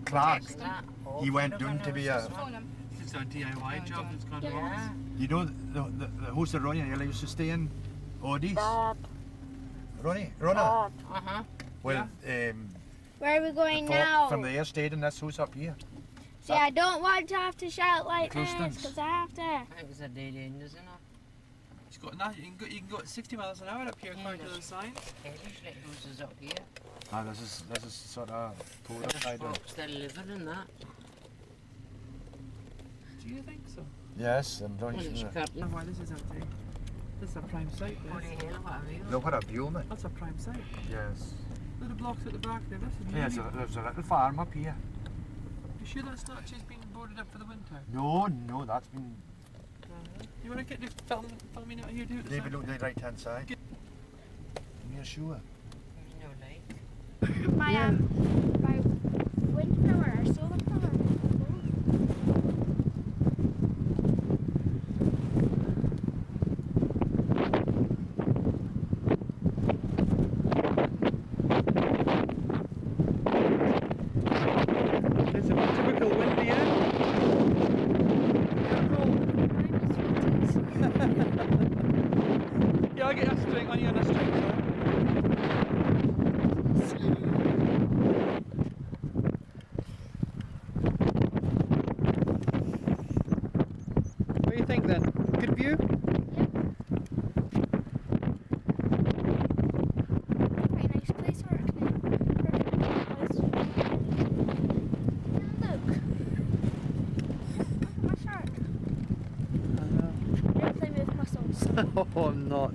Clark. That He went awful down to be looking a- Phone him. It's a DIY job that's gone wrong. Yeah. You know the host of Ronnie and Ella used to stay in Odie's. Ronnie? Uh-huh. Well, Where are we the going folk now? from there stayed in this house up here. See, I don't want to have to shout like this Clostons. because I have to. I think it's a dead end, isn't it? It's got you can go at 60 miles an hour up here according to Yeah. the signs. Hellish like houses up here. Ah, this is sort of poor There's upside down. folks still living in that. Do you think so? Yes, I'm Well, don't it's you know. I curtain. don't know why this is empty. This is a prime site, Holy this. hell, what a view. Look what a view, mate. That's a prime site. Yes. Look at the blocks at the back there. This is Yeah, really... there's a little farm up here. You sure that's not just been boarded up for the winter? No, that's been You want to get the filming out here, do it? David look the right hand side. Get- You're sure? There's no light. My wind power or solar power. it's a typical windy end. Yeah, I'll get a string on you and a string. What do you think then? Good view? Quite a nice place, Orkney. Look. My shirt. You're playing with muscles. Oh, I'm not.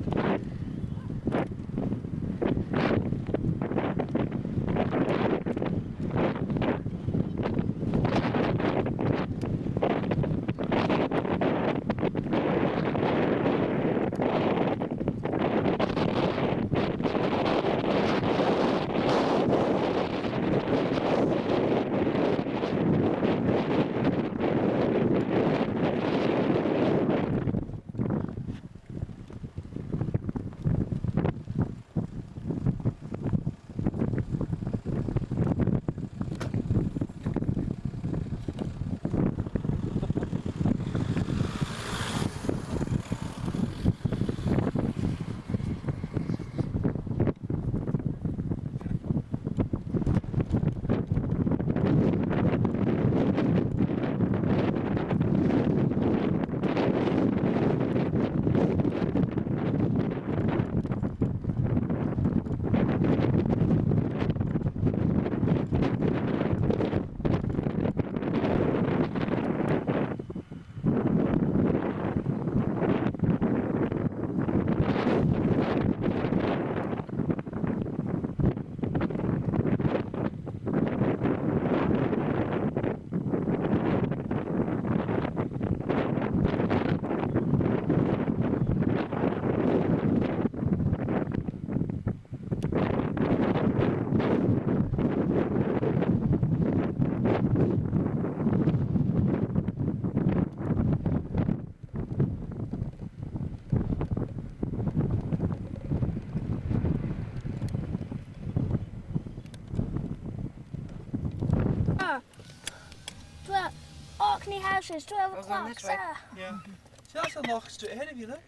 Orkney houses, 12 Goes on o'clock, this way. sir. Yeah. See, that's a loch straight ahead of you, look.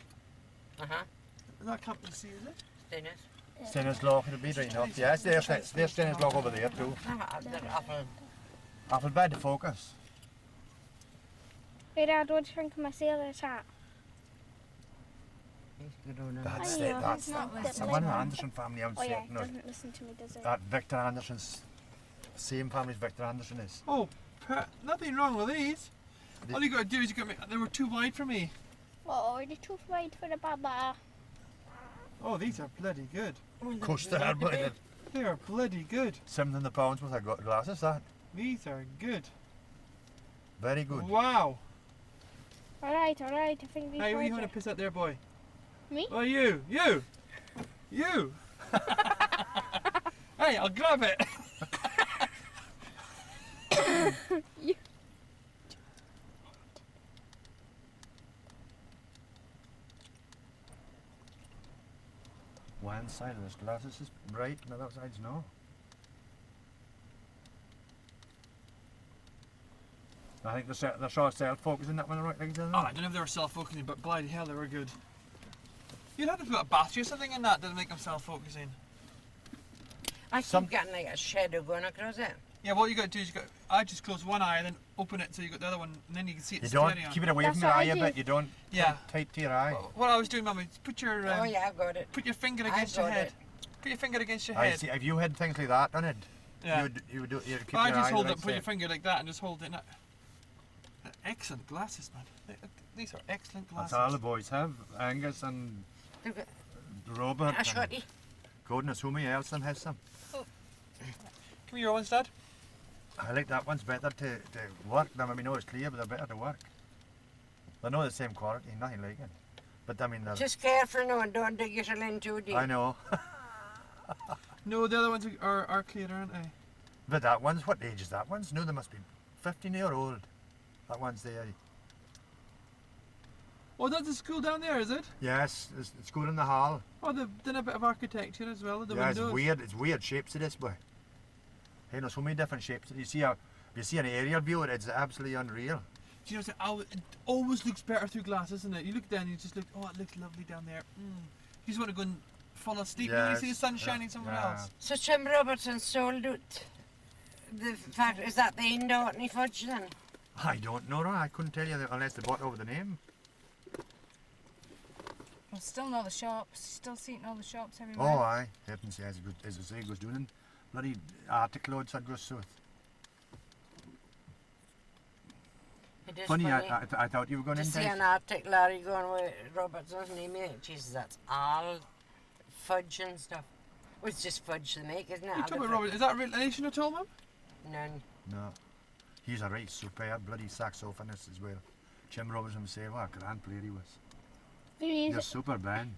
Uh-huh. That can't be seen, is it? Dennis. Stennis Loch, it'll be right enough. Yes, there's Stennis Loch over there too. They're awful. Awful bad to focus. Hey Dad, what do you think of my sailor's hat? He's good on That's Oh, it, yeah, that's he's not that's the listening. one of the Anderson family I'm Oh yeah, saying. he No, doesn't listen to me, does he? that Victor Anderson's same family as Victor Anderson is. Oh, nothing wrong with these. The- All you got to do is you got me. They were too wide for me. Oh, are they too wide for the baba? Oh, these are bloody good. Of course they are, but They are bloody good. £17 worth of glasses, that. These are good. Very good. Wow. Alright, I think these Hey, what are you boys going are... to piss out there, boy? Me? Oh, you. Hey, I'll grab it. You. One side of this glasses is bright and the other side's no. I think they're sort of self-focusing that one, right? Oh, I don't know if they were self-focusing, but bloody hell, they were good. You'd have to put a battery or something in that to make them self-focusing. I keep getting like a shadow going across it. Yeah, what you got to do is I just close one eye and then open it so you got the other one, and then you can see it. You don't steady on. keep it away That's from your what eye I a do. bit. You don't Yeah. tight to your eye. What I was doing, Mum, is put your Oh yeah, I've got it. put your finger I've against your got head. it. Put your finger against your I head. see. If you had things like that on it, Yeah. you'd keep I your just eye hold right it, put your set. finger like that, and just hold it. Excellent glasses, man. These are excellent glasses. That's all the boys have. Angus and They've got Robert. a and shorty. goodness, who else them has some. Give me your ones, Dad. I like that one's better to work them. I mean, no, it's clear, but they're better to work. They're not the same quality, nothing like it. But I mean, Just careful now and don't dig yourself in too deep. I know. No, the other ones are clear, aren't they? But that one's, what age is that one's? No, they must be 15-year-old. That one's there. Oh, that's the school down there, is it? Yes, it's good in the hall. Oh, they've done a bit of architecture as well. The Yeah, windows. it's weird shapes of this boy. Hey, there's so many different shapes. You see how You see an aerial view, it's absolutely unreal. Do you know, it always looks better through glass, doesn't it? You look down and you just look, oh, it looks lovely down there. You just want to go and fall asleep when you see the sun shining somewhere else. So Tim Robertson sold out the fact, is that the end of Orkney fudge then? I don't know, I couldn't tell you unless they bought over the name. Well, still in all the shops. Still see it in all the shops everywhere. Oh, aye. Heaven says, as I say, goes doing bloody Arctic loads that goes south. It is Funny, funny. I thought you were going To in see there. an Arctic lorry going with Robertson's name in it, Jesus, that's all fudge and stuff. Well, it's just fudge they make, isn't it? You talk about Robert, is that a relation at all, Mum? None. No. He's a right superb bloody saxophonist as well. Jim Robertson would say, what a grand player he was. He's a super band.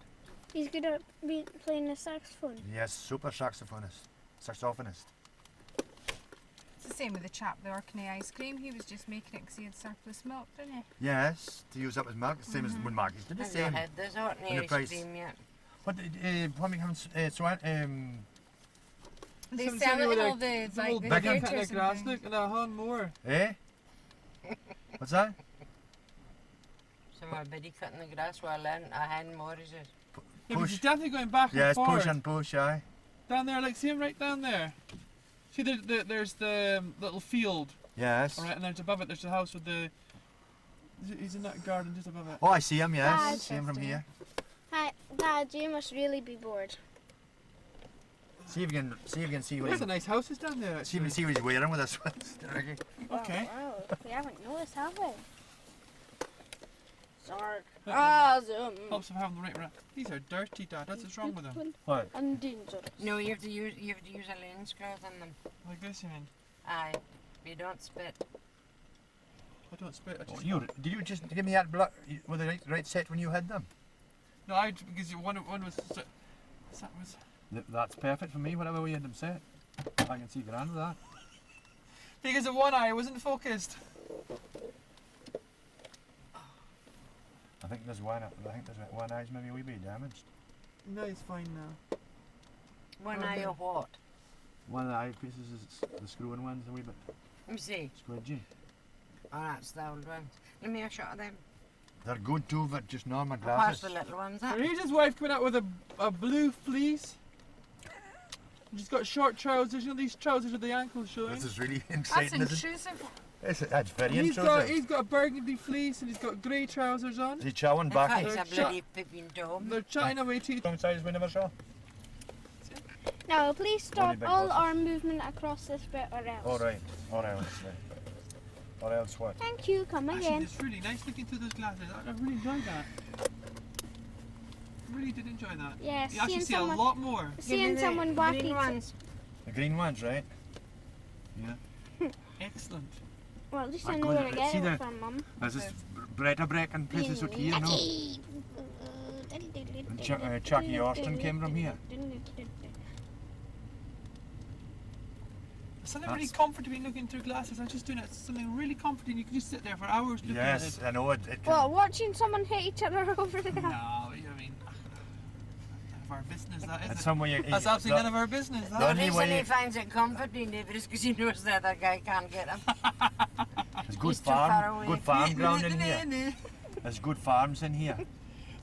He's good at playing the saxophone. Yes, super saxophonist. Saxophonist. It's the same with the chap, the Orkney ice cream. He was just making it because he had surplus milk, didn't he? Yes, to use up his mark, same as when Marcus did the I've same. not had this Orkney And the ice price. cream yet. What They Somebody sell tell me it with in a- all the It's like all the big theatres and theatres the grass, and look, things. and a hand more. eh? What's that? Some biddy cutting the grass while then a hand more is it? Yeah, but Push. he's definitely going back Yes, and forward. push and push, aye. Down there, like, see him right down there? See, there's the little field, Yes. alright, and there's above it, there's the house with the... He's in that garden just above it. Oh, I see him, yes. Dad. See him from here. Hi, Dad, you must really be bored. See if you can see what There's he's a nice houses down there, see if you actually. see what he's wearing with us. Okay. Okay. Wow, we haven't noticed, have we? Sark. Helps Awesome. of having the right around. These are dirty, Dad. That's what's wrong with them. What? And dangerous. No, you have to use a lens cloth on them. Like this, you mean? Aye. You don't spit. I don't spit. I just... Did you just give me that block with the right set when you had them? No, because one was... That was... That's perfect for me, whatever we had them set. I can see grand with that. Because of one eye wasn't focused. I think there's one eye's maybe a wee bit damaged. No, it's fine now. One Oh, eye no. of what? One of the eyepieces is the screwing one's a wee bit Let me see. squidgy. Oh, that's the old ones. Let me have a shot of them. They're good too, but just normal Pass glasses. the little ones So up. here's his wife coming out with a blue fleece. And she's got short trousers, you know these trousers with the ankles showing. This is really That's exciting, isn't intrusive. it? That's very And intrusive. he's got a burgundy fleece and he's got grey trousers on. Is he chowing In back? fact, They're it's a bloody peeping Tom. They're chatting away to each Wrong size we never saw. Now, please Only stop big all bosses. our movement across this bit or else. Alright, or else. Or else what? Thank you, come Actually, again. it's really nice looking through those glasses. I really enjoyed that. I really did enjoy that. Yeah, You actually seeing see someone, a lot more. Give me seeing the someone green walking. ones. The green ones, right? Yeah. Excellent. Well, at least My I know where to goodness, get see it the- from, Mum. There's this bread break and places out here, no? And Chucky Austin came from here. There's something really comforting looking through glasses. I'm just doing it. It's something really comforting. You can just sit there for hours looking Yes, at it. I know it can. Well, watching someone hit each other over there. No, I mean, none of our business that is It's it? somewhere you, That's absolutely none of our business. The That. only reason way- he finds it comforting, David, is because he knows the other guy can't get him. There's good He's too far farm, away. good farm ground in here. There's good farms in here.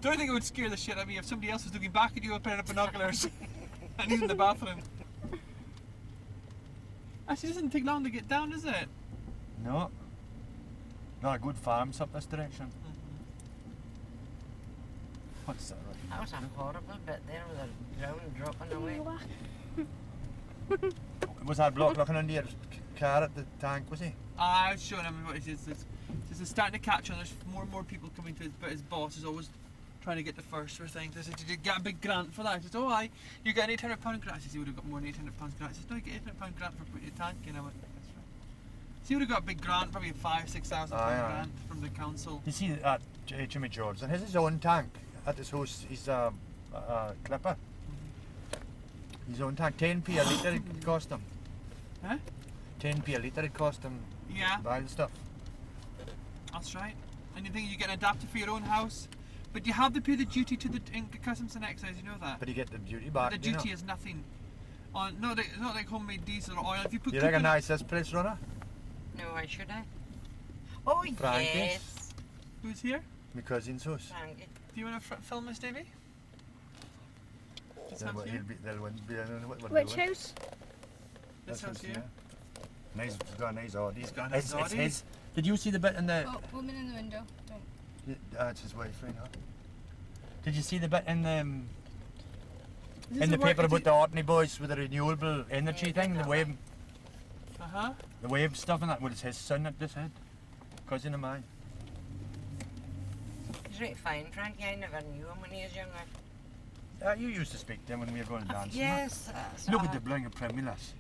Don't think it would scare the shit out of me if somebody else was looking back at you with a pair of binoculars and he's in the bathroom. Actually, it doesn't take long to get down, does it? No. Not a good farms up this direction. What's that? Right? That was a horrible bit there with the ground dropping away. Was that bloke looking under your car at the tank, was he? I was showing him what it is. It's starting to catch on. There's more and more people coming to his, but his boss is always trying to get the first for things. I said, did you get a big grant for that? He said, oh, aye, you get an £800 grant. I said, he would have got more than £800 grant. He said, no, you get an £800 grant for putting your tank in. I went, that's right. So he would have got a big grant, probably £5,000–6,000 Aye, aye. grant from the council. You see that Jimmy Jordan has his own tank at his house. He's a clipper. His own tank, 10p a litre it cost him. Huh? 10p a litre it cost him Yeah, to buy the stuff. that's right. And you think you get an adapter for your own house, but you have to pay the duty to the customs and excise. You know that. But you get the duty back. The you know. duty is nothing. On not like homemade diesel or oil. If you put You coconut- recognise this place, runner? No, why should I? Oh, Frankie. yes. Who's here? My cousin's house. Frankie. Do you want to film this, Davey? This house here? They'll be what Which house? This house here? Nice, he's got a nice Audi. He's got a nice It's Audi. his. Did you see the bit in the... Oh, woman in the window. Don't. That's his wife right now. Did you see the bit in the... This in is the work- paper about the Orkney boys with the renewable energy thing, the wave Uh-huh. stuff and that? Well, it's his son that just said. Cousin of mine. He's right fine, Frankie. I never knew him when he was younger. You used to speak to him when we were going dancing. Yes. That's Look at what the bling of Premilas.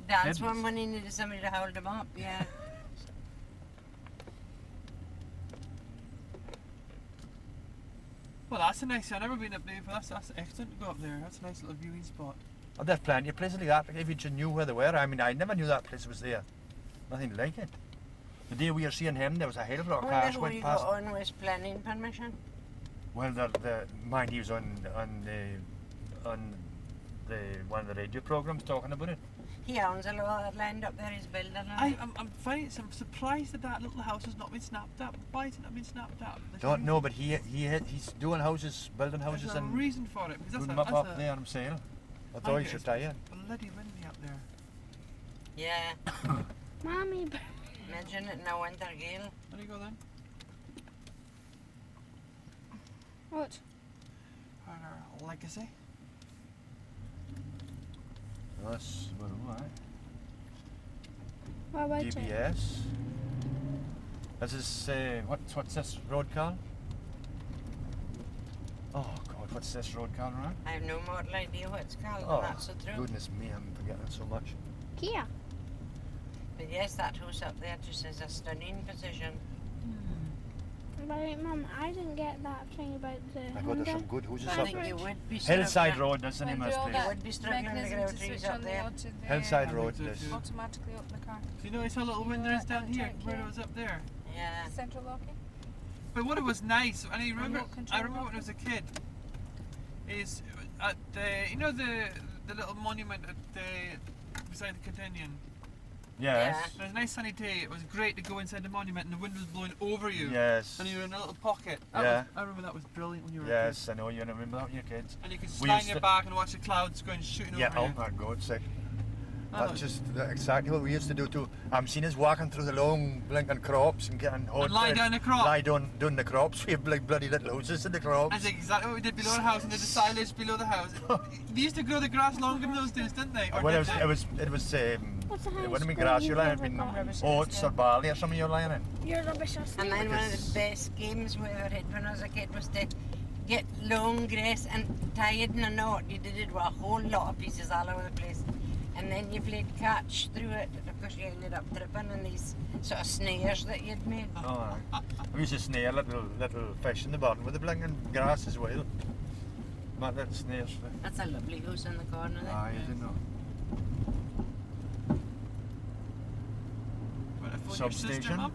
dance Heavens. one when he needed somebody to hold him up, yeah. Well, that's a nice... I've never been up there before. That's excellent to go up there. That's a nice little viewing spot. Oh, there's plenty of places like that. If you just knew where they were. I mean, I never knew that place was there. Nothing like it. The day we were seeing him, there was a hell of a lot of I cars wonder who went he past. got on with planning permission. Well, mind he was on the one of the radio programs talking about it. He owns a lot of land up there. He's building it. I'm finding I'm surprised that little house has not been snapped up. Why has it not been snapped up? Don't know, but he's doing houses, building houses, There's a and reason for it. Because putting them that's up there on sale. I thought he guess should tell you. bloody windy up there. Yeah. Mommy. Imagine it in a winter gale. There you go then. What? Our legacy. That's well, What about it? GPS. This is what's this road called? Oh God, what's this road called, right? I have no mortal idea what it's called, Oh, and that's the truth. goodness me, I'm forgetting so much. Kia. But yes, that house up there just is a stunning position. But Mum, I didn't get that thing about the I got there's some Honda. good houses I up think there. you would be Hillside Road, that's the name of this When place. that Would be struggling to mechanism grow to trees switch up on the there. auto, the, Hillside I Road, think so this. too. automatically open the car. Do you notice how little wind there is down here? Check Where here. it was up there. Yeah. Central locking. But what it was nice, and Remote control I remember when I was a kid, is at the the little monument at the beside the Continuum. Yes. It was a nice sunny day. It was great to go inside the monument, and the wind was blowing over you. Yes. And you were in a little pocket. Yeah. I remember that was brilliant when you were a Yes, I know you remember that when you're kids. kid. And you could We stand used your to- back and watch the clouds going shooting Yeah, over oh you. my God, sick. Oh, That's just exactly what we used to do too. I'm seen us walking through the long blinking crops and getting hot. And lie down the crop. Lie down the crops. We have like bloody little houses in the crops. That's exactly what we did below the house, and did the silage below the house. They used to grow the grass longer in those days, didn't they? Or Well, did they? it was What's the it highest wouldn't have been score grass you've you're lying, ever it'd been got? oats or barley or something you're lying in. You're rubbish at And then one of Because- the best games we ever had when I was a kid was to get long grass and tie it in a knot. You did it with a whole lot of pieces all over the place. And then you played catch through it. Of course, you ended up tripping in these sort of snares that you'd made. Oh, aye. We used to snare little fish in the bottom with the blinking grass as well. Not little snares. That's a lovely house in the corner there. Aye, you didn't know. What, a phone your sister, Substation. Mum?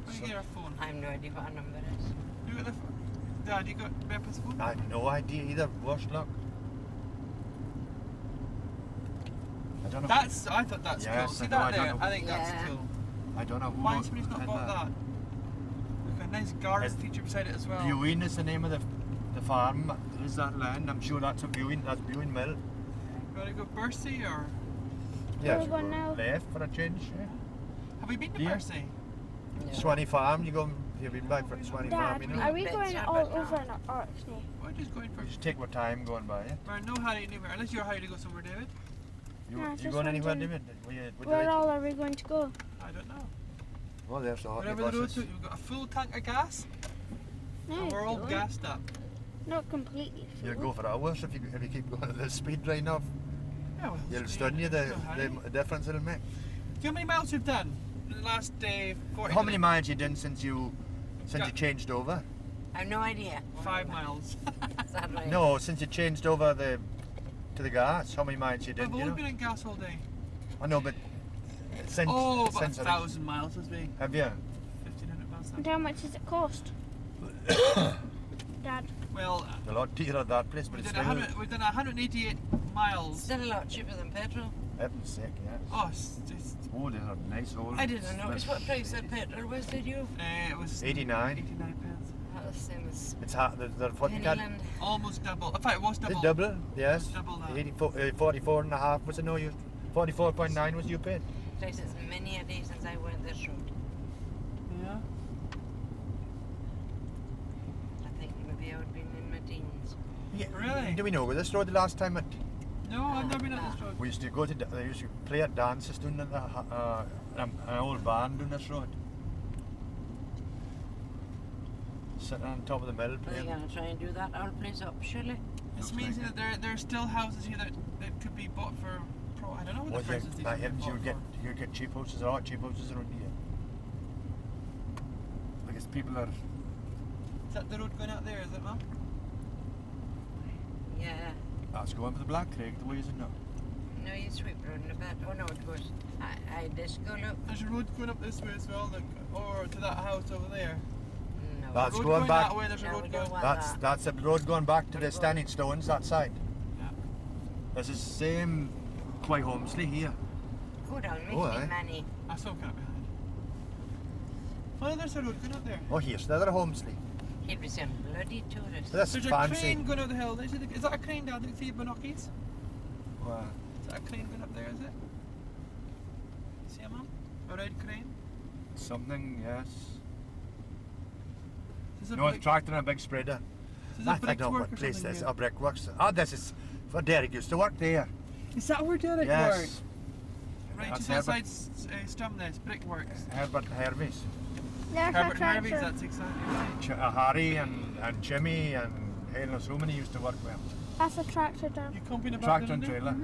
Where do you get her phone? I have no idea what her number is. You got the Dad, you got Bepa's phone? I had no idea either. Worst luck. I don't know. I thought that's Yes, cool. See I know, that I there? don't know. I think Yeah. that's cool. I don't know. Why somebody's not had bought that? Look, a nice garden It's- feature beside it as well. Viewing is the name of the farm. Is that land? I'm sure that's a viewing. That's viewing mill. You want to go Bursey or Where we going now? Left for a change. Yeah. have we been to Yeah. Bursey? No. Swanee Farm. You've been back for Swanee Farm. Dad, You know. are we Bits going are all but over not. in Orkney? We're just going for. Just take our time going by. Yeah. We're in no hurry anywhere, unless you're hurry to go somewhere, David. You, No, I you just going anywhere, wondering- David? Where all are we going to go? I don't know. Well, there's the Orkney Wherever the road buses. took you, we've got a full tank of gas, No, and we're all don't. gassed up. Not completely full. You'll go for hours if you keep going at this speed right now. Yeah, well, You'll it's stun you no hurry. the difference it'll make. Do you know how many miles you've done in the last 40 How many minutes? miles you done since you Yeah. changed over? I have no idea. 5 miles. Is that right? No, since you changed over to the gas. How many miles you We've did? all You know? been in gas all day. I know, but since Oh, about since 1,000 miles has been. have you? 1,500 miles. And how much does it cost? Dad. Well, A lot dearer that place, but we've it's done, still. 188 miles. Still a lot cheaper than petrol. Heaven's sake, yes. Oh, it's Oh, they are nice old. I didn't notice what price the petrol was, did you? it was 89. 89 pence. That was the same as It's hard. They're what you got. Pennyland. Almost double. In fact, it was The double. double, yes. Double that. 84, 44 and a half was it no you? 44.9 was you paid. Price is many a day since I went this road. Yeah. I think maybe I would have been in my teens. Yeah. Really? Do we know where this road the last time? No, I've never been up this road. We used to go to. They used to play at dances doing an old band doing this road. Sitting on top of the mill Are they playing. going to try and do that old place up, surely? It's Looks amazing like that there are still houses here that could be bought for. I don't know what Well, the prices by these heavens, are you bought would get cheap houses. All cheap houses around here. Because people are. for. Is that the road going out there? Is it, Mum? Yeah. That's going for the Black Creek. The way is it now? No, you sweep road in a bit. Oh no, it goes. I this go look. There's a road going up this way as well, or to that house over there. No. That's road going back. that way. There's a No, road we going. don't want that. That's the road going back to We're the Standing Stones that side. Yeah. There's the same quite Homesley here. Go down, make Oh, me aye. money. I saw kind of behind. Oh, there's a road going up there. Oh, here's the other Homesley. He'd be some bloody tourist. That's There's a fancy. crane going up the hill. Is that a crane, Dad? Did you see binoculars? Wow. Is that a crane going up there? Is it? See a Mum? A red crane? Something, yes. There's a No, it's brick- tractor and a big spreader. there's a I don't know brickwork what or place something this is. here. Oh, brickworks. Oh, this is where Derek used to work there. Is that where Derek Yes. worked? Right, That's just outside Stromness, Brickworks. Herbert Hervey's. There's Herbert a Harvey's, tractor. that's exactly right. Harry and Jimmy and Helen so many used to work with him. That's a tractor down. You comping about Tractor and building? trailer.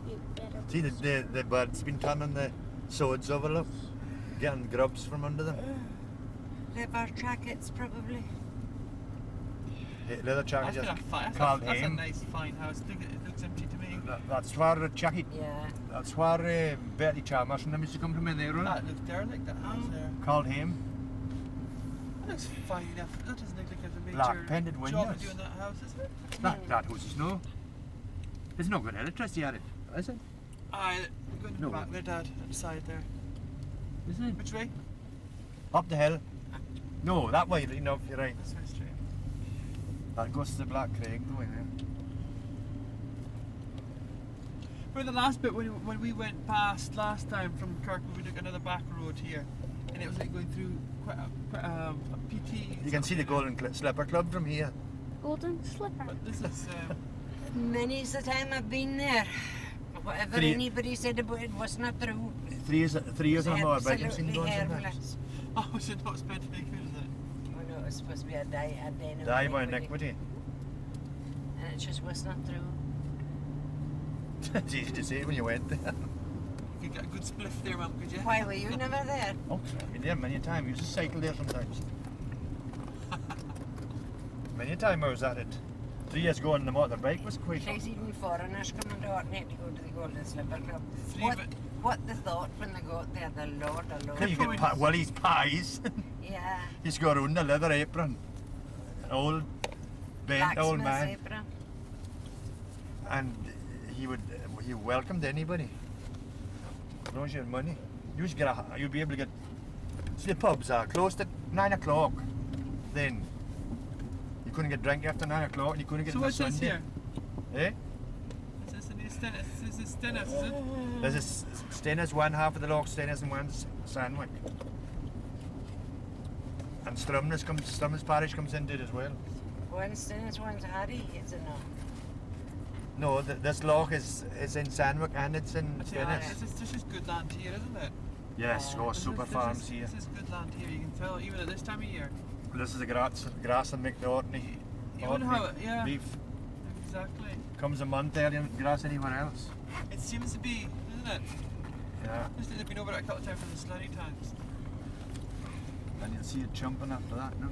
You better. See, the bird's been turning the swords over, look. Getting grubs from under them. Leather jackets, probably. Leather jackets. That's, that's a Hame. nice fine house. Look, it looks empty to me. That's where Jackie. Yeah. That's where Betty Chalmers and them used to come from in there, That right? looks derelict, that house there. Called him. That looks fine enough. That doesn't look like there's a major Black painted job windows. to do in that house, is it? That house is no. There's no good electricity at it, is it? Aye, going No. back there, Dad, at the side there. Is it? Which way? Up the hill. No, that way, you know, you're right. This way straight. That goes to the Black Creek, the way there. For the last bit, when we went past last time from Kirkwall, we took another back road here, and it was like going through quite a PT. You can see the Golden Slipper Club from here. Golden slipper. But this is Many's the time I've been there. Whatever Three- anybody said about it was not true. Three years of more vacancy Absolutely going sometimes. harmless. oh, is it not spent very good, is it? Oh no, it was supposed to be a day of Die by iniquity. and it just was not true. It's easy to say when you went there. You could get a good spliff there, Mum, could you? Why were you never there? Oh, I've been there many a time. I used to cycle there sometimes. Many a time I was at it. 3 years ago on the motorbike was quite fun. There's even foreigners coming to Orkney to go to the Golden Slipper Club. Three What, of it. what they thought when they got there, the Lord alone. You get Willie's pies. Yeah. He's got around a leather apron. An old, bent old Blacksmith's man. apron. And he welcomed anybody. As long as you had money. You'd be able to get. See, the pubs are closed at 9 o'clock. Then you couldn't get drink after 9 o'clock, and you couldn't get So on a what's this Sunday. here? Eh? Is this the Stennis? This is Stennis, is it? There's a Stennis, one half of the Loch Stennis and one's Sandwick. And Strumness Parish comes into it as well. One's Dennis, one's Harry, is it not? No, this loch is in Sandwick and it's in This Stennis. is good land here, isn't it? Yes, Oh, super farms here. This is good land here, you can tell, even at this time of year. This is the grass and make the Orkney Even how it, yeah, beef. exactly. Comes a month earlier than grass anywhere else. It seems to be, doesn't it? Yeah. Just that they've been over it a couple of times from the slurry tanks. And you'll see it jumping after that, no?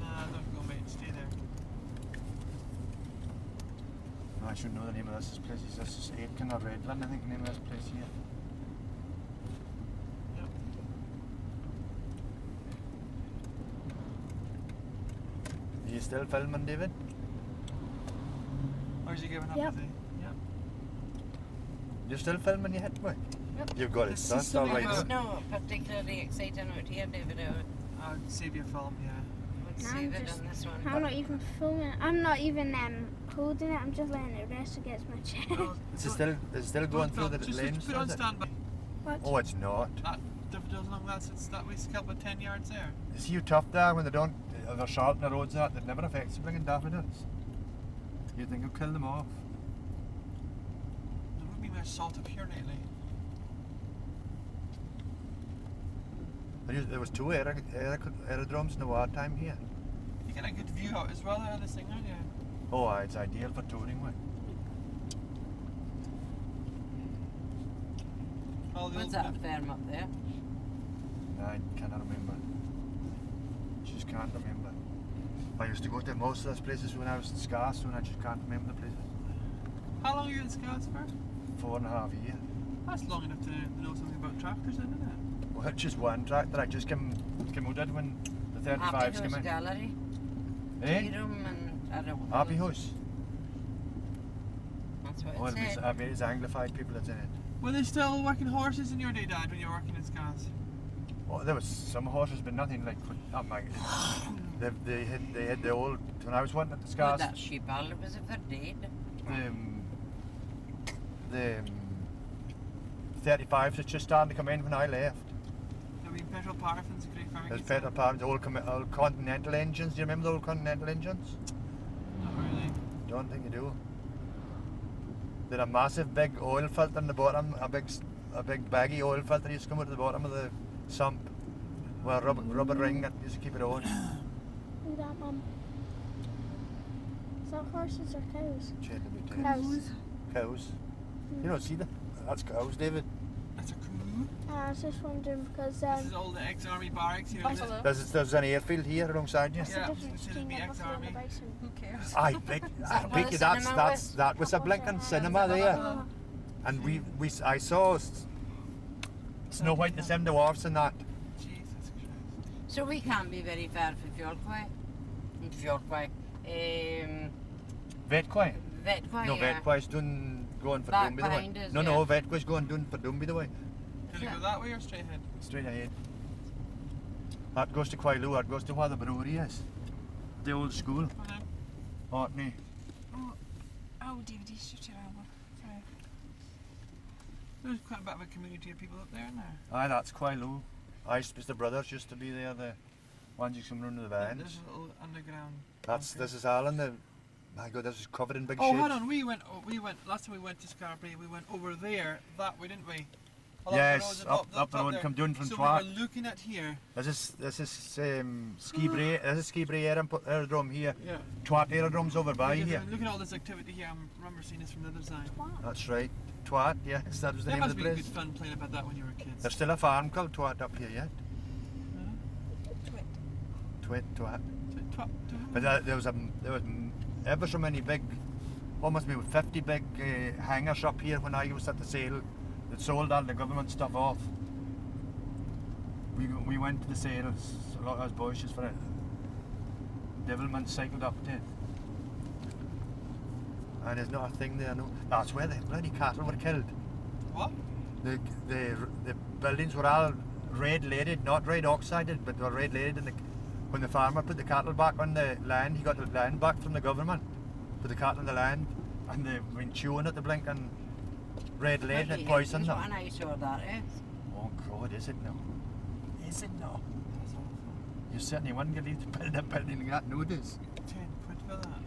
Nah, don't go, mate, stay there. No, I should know the name of this place. This is Aitken or Redland, I think the name of this place here. Yep. Are you still filming, David? Or is you giving up? Yep. Is he? Yep. You're still filming your hit, boy? Yep. You've got it. This is That's all something right. It's about- not particularly exciting out here, David. I I'd save your film, yeah. would No, save I'm it just- on this one. I'm not even filming it. I'm not even holding it. I'm just letting it rest against my chest. Well, Is it still going through the just lanes? put it on is it? standby. What? Oh, it's not. That does long that's that we scalp with 10 yards there. You see how tough they are when they don't, they're sharp in the roads and that never affects the blinking daffodils. You think it'll kill them off? There would be much salt up here lately. There was two aerodromes in the wartime here. You get a good view out as well out of this thing, don't you? Oh, aye, it's ideal for touring with. All the What's old that firm up there? I cannot remember. Just can't remember. I used to go to most of those places when I was in Scarce, and I just can't remember the places. How long are you in Scouts for? 4.5 years. That's long enough to know something about tractors, isn't it? Well, just one tractor. I just came out of when the 35s Happy came House in. Gallery. Eh? Tea room and I don't know. Happy House. That's what Oh, it said. I bet it's Anglified people that's in it. Were they still working horses in your day, Dad, when you were working in Scouts? Oh, there was some horses, but nothing like. Not my. They had the old. When I was working at the Well, Scarce, that sheep all was if they're dead. the 35s was just starting to come in when I left. I mean, petrol paraffins, great farming. There's petrol power, the old Continental engines. Do you remember the old Continental engines? Not really. Don't think you do. They had a massive big oil filter in the bottom, a big baggy oil filter used to come out of the bottom of the sump. Well, rubber ring that used to keep it on. Who's that, Mum? Is that horses or cows? Cows. Cows. You don't see them? That's cows, David. That's a crew. I was just wondering because This is all the ex-army barracks here. Isn't it? There's an airfield here alongside you. what's Yeah, the difference this is between the a buffalo and a ex-army. bison? Who cares? I that bet where you the cinema that was a blinking cinema there. And I saw Snow White and the Seven Dwarfs and that. Jesus Christ. So we can't be very far from Fjordquay. Fjordquay. Vetquay. Vetquay. No, yeah. Vetquay's going for Back Doomby the way. behind us, No, yeah. no, Vetquay's going for Doomby the way. Did it go that way or straight ahead? Straight ahead. That goes to Quailu, that goes to where the brewery is. The old school, Oh, no. Orkney. Oh, David, you shoot your elbow. Sorry. There's quite a bit of a community of people up there, isn't there? Aye, that's Quailu. The brothers used to be there, the ones who come running the There's vans. a little underground. This is Ireland. My God, this is covered in big Oh, sheds. hold on. We went. Last time we went to Scarborough, we went over there that way, didn't we? Along Yes, the roads and up the road, there. come down from so Twat. we were looking at here. This is Skibray. This is Skibray aerodrome here. Yeah. Twat aerodrome's over by Because here. Looking at all this activity here, I remember seeing this from the other side. That's right. Twat, yes, that was the That name of must the be place. good fun playing about that when you were kids. There's still a farm called Twat up here yet. Twit. Twat. Twat. But there was ever so many big, almost maybe 50 big hangars up here when I was at the sale that sold all the government stuff off. We went to the sales, a lot of us boys just for it. Devilman cycled up to it. And there's not a thing there, no. That's where the bloody cattle were killed. What? The buildings were all red leaded, not red oxided, but they were red leaded. And when the farmer put the cattle back on the land, he got the land back from the government. Put the cattle on the land, and they've been chewing at the blink and red lead and poisoned them. What an eyesore that is. Oh God, is it now? Is it now? You certainly wouldn't get to build a building like that nowadays. 10 quid for that.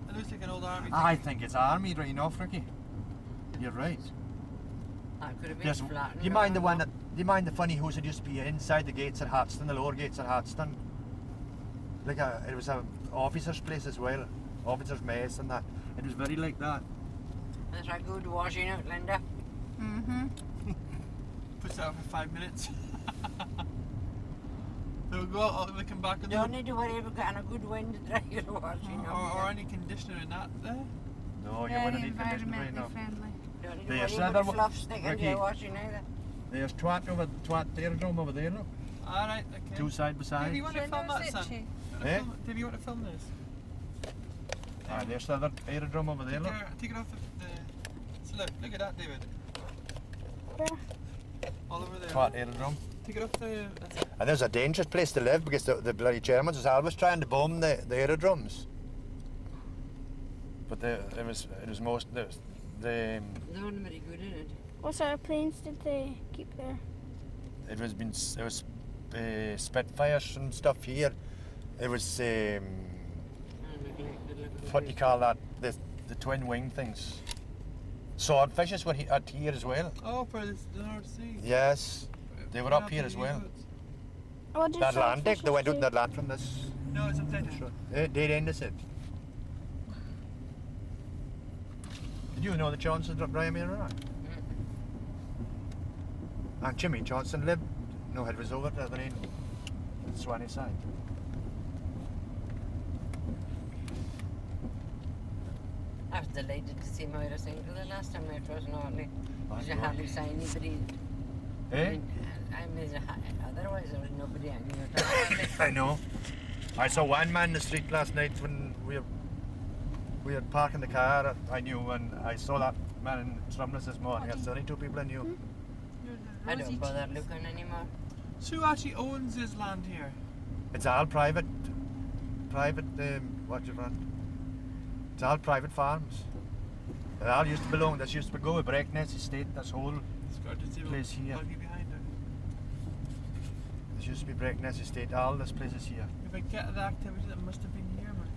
It looks like an old army. I think it's army right enough, Ricky. You're right. That could have been Yes. flattened. Do you mind the one that? Do you mind the funny house that used to be inside the gates at Hatston, the lower gates at Hatston? Like it was a officer's place as well, officer's mess and that. It was very like that. That's a good washing out, Linda. Mm-hmm. Puts it out for 5 minutes. They'll go out, they come back and Don't need to worry about getting a good wind to dry your washing or out. any conditioner in that there. No, you Very wouldn't need conditioner right environmentally now. friendly. Don't need to There's worry another about one- fluff sticking to Ricky. your washing either. There's Twat aerodrome over there, look. Alright, okay. Two side by Dave, side. you want to film that, son? Eh? Dave, you want to film this? Ah, there's the other aerodrome over there, look. Take it off the so look at that, David. Where? All over there. What aerodrome? Take it off the. That's it. And there's a dangerous place to live because the bloody Germans was always trying to bomb the aerodromes. But it was most the They weren't very good in it. What sort of planes did they keep there? it was Spitfires and stuff here. It was And neglected little what do you call that? The twin wing things. Swordfishes were at here as well. Oh, for the North Sea. Yes, they were up here as well. What did The Atlantic, they went out swordfishes in the Atlantic from this. No, it's upside down. Dead end is it? Did you know the Johnsons up Brian or not? And Jimmy Johnson lived, no, it was over the other end, the Swanee side. I was delighted to see Moira Single the last time we were in Orkney. Oh, Because you God. hardly saw anybody. Eh? Otherwise there was nobody anywhere. I know. I saw one man in the street last night when we were parking the car. I knew when I saw that man in Stromness this morning. There's only 2 people I knew. I don't bother looking anymore. So who actually owns this land here? It's all private, what do you want? It's all private farms. They all used to belong, this used to go with Breakness Estate, this whole, It's got to see Place here. buggy behind it. this used to be Breakness Estate, all this place is here. If I get the activity that must have been here, man.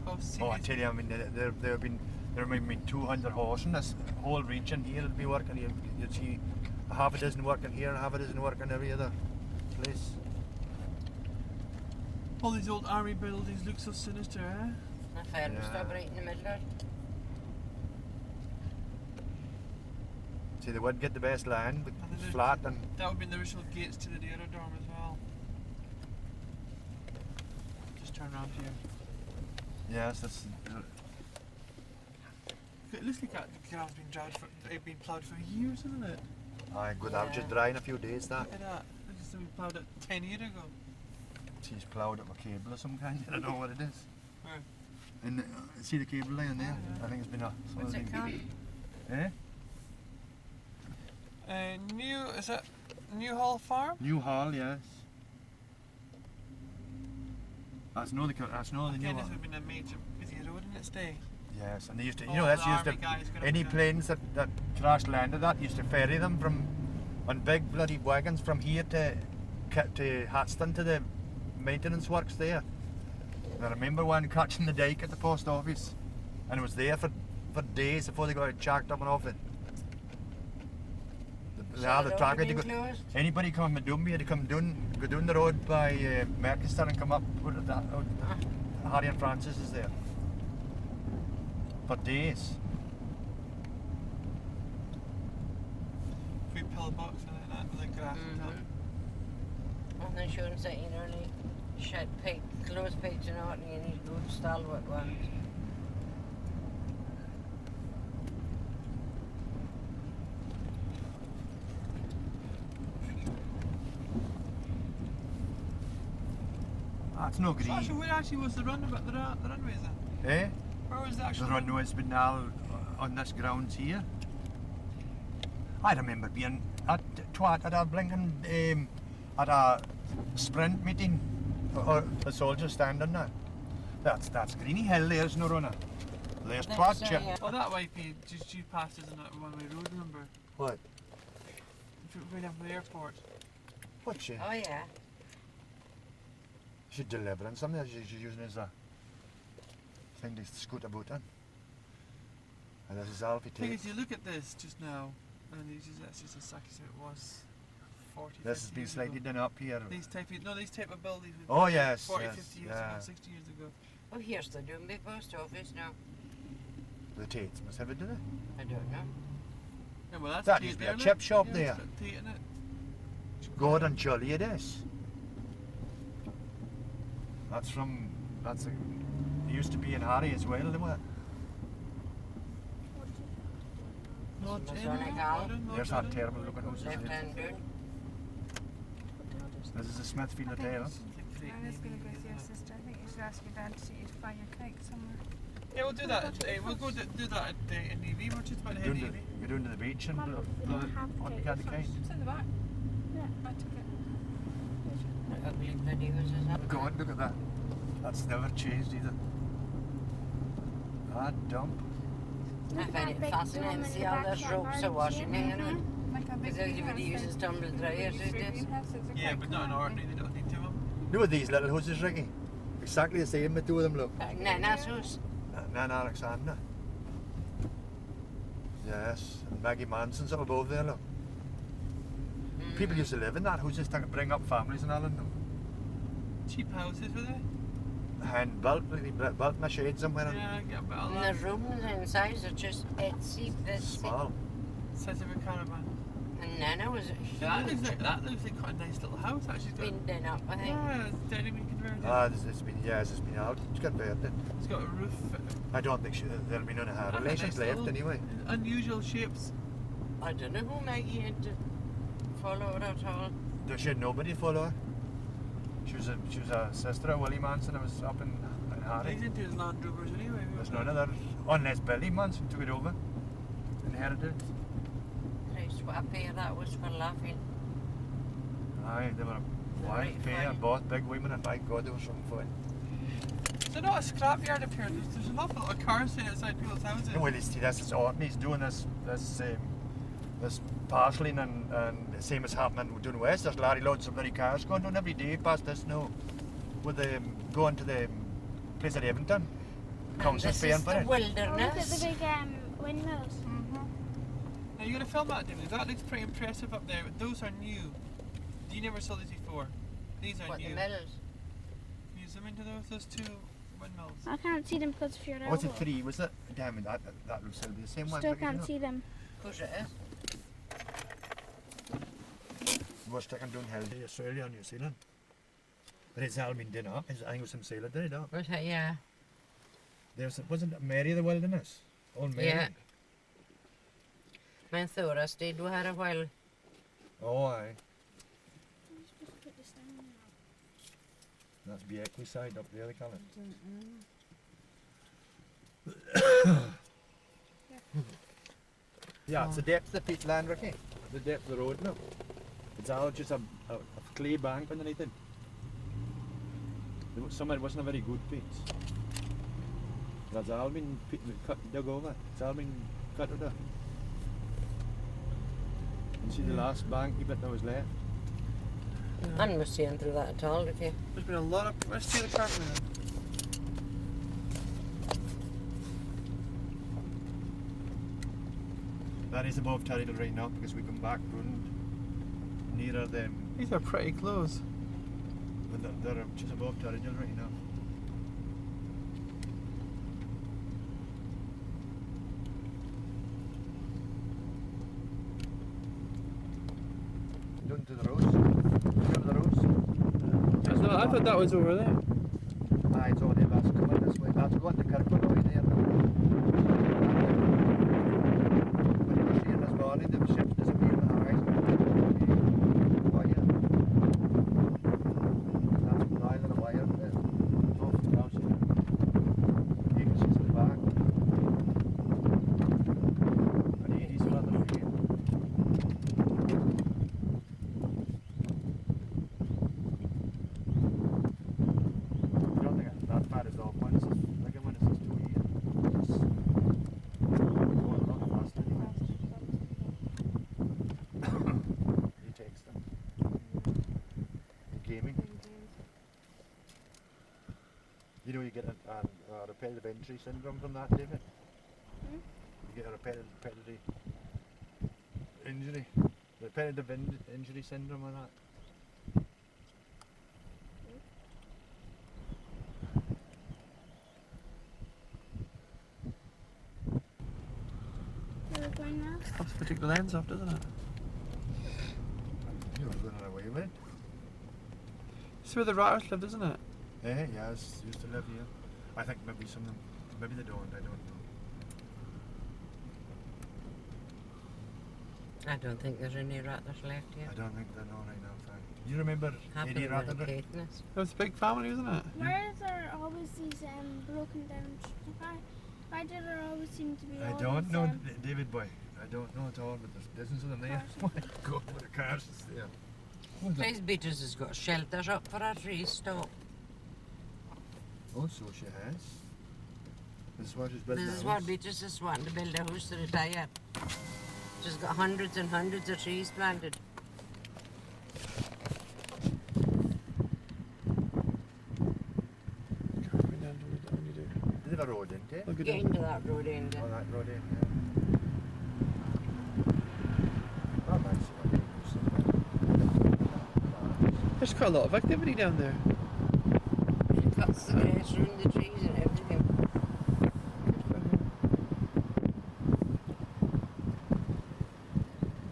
Oh, Oh, I tell you, I mean, there have been 200 horses in this whole region here that be working. You'd see half a dozen working here and half a dozen working every other place. all these old army buildings look so sinister, eh? My fire was Yeah. stop right in the middle of it. See, they would get the best land, but And then flat and That would be the original gates to the aerodrome as well. Just turn around here. yes, that's. It looks like that ground's been ploughed for years, isn't it? I good out just dry in a few days. That Look at that. It looks like we ploughed it 10 years ago. she's ploughed up a cable of some kind. I don't know what it is. Where? And see the cable line there? Oh, yeah. I think it's been a. What's it called? Eh? Is that Newhall Farm? New Hall, yes. That's no the New Again, this Hall. would have been a major busy road in its day. Yes, and they used to, you All know, the that's used to, army guys got up any there. planes that crash landed that used to ferry them from, on big bloody wagons from here to Hatston to the maintenance works there. And I remember one catching the dyke at the post office, and it was there for days before they got it jacked up and off it. The track had to go. Closed. Anybody coming from Dumby had to go down the road by Mercaster and come up with that. Harry and Francis is there. For days. 3 pillbox and that with the grass on top. And then showing that you only shut pig, closed pigs in Orkney and these good stalwart ones. That's no So green. actually, where actually was the runways then? Eh? Where was the The actual runway's been now on this grounds here. I remember being at a blinking at a sprint meeting or the soldiers standing there. That's Greeny Hill, there's no runner. There's That's, Twat. yeah. Oh, that way, just you passed us on that one-way road, remember? What? Right down from the airport. What she? Oh yeah. She's delivering something that she's using as a thing to scoot about on. And this is all if you Thing take. is, you look at this just now, and that's just exactly as it was 40, This has 50 been years slightly ago. done up here. These type of buildings. would Oh be yes, 40, yes, 50 years ago, yeah. 60 years ago. Oh, here's the Doomby post office now. The Tates must have it, do they? I don't know. Yeah, well, that's That Tate used to be a there, chip look. shop Yeah, there. it's got Tate in it. God and jolly it is. It used to be in Harry as well, didn't it? Not Masonic in, Hall. Gordon, not There's that in. terrible looking house. Left hand down. This is the Smithfield Hotel. It's like date. I'm just going to go maybe, see your sister. I think you should ask your dad to take you to find your kite somewhere. Yeah, we'll do that. We'll go do that in Evie. We're just about to head to Evie. You're doing to the beach and Mum, we don't have on kites. the candy cane. It's in the back. Yeah. I took it. Ugly videos is up. God, look at that. That's never changed either. That dump. I find it fascinating to see all those ropes are washing hanging on. Like a big Because everybody greenhouse uses thing. tumble dryers these days. Greenhouses are Yeah, quite but not in cool, aren't Orkney. They don't need to. Look at these little houses, Ricky. Exactly the same, the two of them look. Nana's house. Nan Alexander. Yes, and Maggie Manson's up above there, look. People used to live in that house, just to bring up families and all in them. Cheap houses, were they? And built in a shade somewhere. Yeah, get a bit of And that. the rooms inside are just itsy bitsy. Small. Size of a caravan. And Nana was Yeah, that looks like quite a nice little house actually. It's got, been done up, I think. yeah, it's totally been converted. It's been out. It's converted. It's got a roof. I don't think there'll be none of her Ah, relations nice left little- anyway. Unusual shapes. I don't know who Maggie had to follow her at all. She had nobody to follow her. She was a sister of Willie Manson that was up in Harry. He's into his Land Rovers anyway. There's none of that, unless Billy Manson took it over. Inherited it. Christ, what a pair that was for laughing. Aye, they were a They're wild right pair, funny. both big women, and my God, they were something fun. Is there not a scrapyard up here? There's an awful lot of cars sitting outside people's houses. Well, you see, this is Orkney's doing this parceling and the same as happening doing west. There's Larry loads of bloody cars going down every day past this now. With going to the place at Evington. And Council's this paying is for the it. Oh, look at the wilderness. big windmills. Now you're gonna film that, David? That looks pretty impressive up there. Those are new. You never saw these before. These are What, new. the mills? Can you zoom into those two windmills? I can't see them because of your elbow. What's it, 3, was it? Damn it, that looks to be the same one. Still but you can't know. see them. Of course it is. We're sticking down hill to Australia and New Zealand. But it's all been done up. I think it was some sailor did it up. Was it? Yeah. Wasn't it Mary of the Wilderness? Old Mary. Yeah. My Thora stayed with her a while. Oh, aye. I'm supposed to put this down now. That's Biekley side up there, they call it. Yeah, it's the depth of the peatland, Ricky. The depth of the road now. It's all just a clay bank underneath it. Some of it wasn't a very good pit. That's all been dug over. It's all been cut out there. You see the last banky bit that was left? I never seen through that at all, did you? There's been a lot of. Let's see the car from there. That is above Terrigal right now because we come back round nearer them. These are pretty close. But they're just above Terrigal right now. Down to the roads. Remember the roads? No, I thought that was over there. Aye, it's over there. That's coming this way. That's going to Kirkwall over there. When you were seeing this morning, the ships disappeared in the horizon. Wire. That's an island of wire there. Off the house here. You can see the back. And the 80s were on the field. I don't think it's that bad as all points. Like when it's just 2 years. It's going a lot faster anyway. He takes them. In gaming. You know you get a repetitive injury syndrome from that, David? Hmm? You get a repetitive injury. Repetitive injury syndrome or that. Where we're going now? Helps to take the lens off, doesn't it? You were going away with it. It's where the ratters lived, isn't it? Yeah, used to live here. I think maybe some of them, maybe they don't, I don't know. I don't think there's any ratters left I here. don't think they're no right now. Fine. You remember Happy Eddie with Rattenbury? Caithness. That was a big family, wasn't it? Why is there always these broken down? Why do there always seem to be? I all don't these, know, David boy. I don't know at all, but there's dozens of them there. cars? My God, what a cars is there. Place Beatrice has got shelters up for her trees stop. Oh, so she has. This is what she's building. This a is house. what Beatrice is wanting to build a house to retire. She's got hundreds and hundreds of trees planted. Carving down to the down you do. They have a road, didn't they? Look at Get that. into that road end. Oh, that road in, yeah. That might see what they do somewhere. There's quite a lot of activity down there. She cuts the grass around the trees and everything.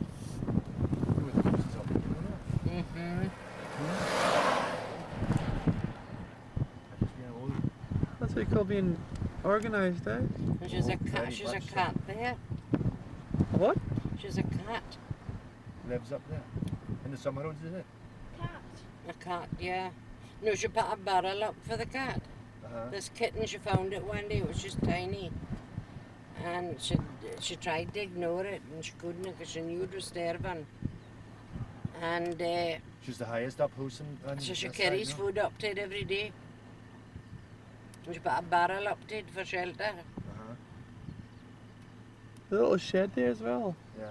With the houses up, you know that? Mm-hmm. I just been old. That's what you call being organised, eh? And she's a Oh, cat. very She's a much so. cat there. What? She's a cat. Lives up there. In the summer roads, is it? Cat. A cat, yeah. No, she put a barrel up for the cat. Uh-huh. This kitten, she found it one day. It was just tiny. And she tried to ignore it, and she couldn't because she knew it was starving. And She's the highest up house in so she this carries side, no? food up to it every day. And she put a barrel up to it for shelter. Uh-huh. The little shed there as well. Yeah.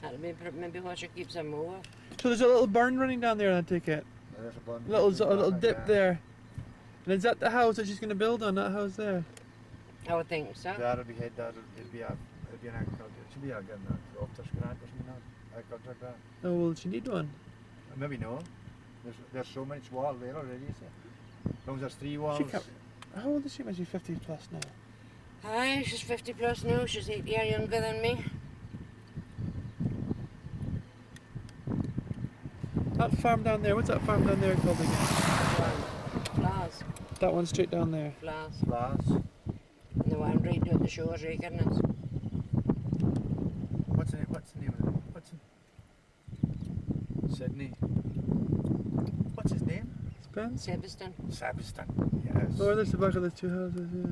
That'll be maybe where she keeps her mower. So there's a little burn running down there, I take it. There's a bun. A little dip yeah. there. And is that the house that she's going to build on, that house there? I would think so. That'll be head. It'll be an agriculture. It should be a good crofter's grant or something like that. Agriculture grant. Oh, well, she need one. Maybe no. There's so much wall there already, you see. As long as there's 3 walls. She can't, how old is she? Must be 50 plus now. Aye, she's 50 plus now. She's 8 years younger than me. That farm down there, what's that farm down there called again? Flowers. That one straight down there. Flowers. Glass. And the one right down the shore, Rakernas. What's the name? What's the name of it? Sydney. What's his name? Spence? Sebaston. Sabiston. Yes. Oh, there's the back of the 2 houses, yeah.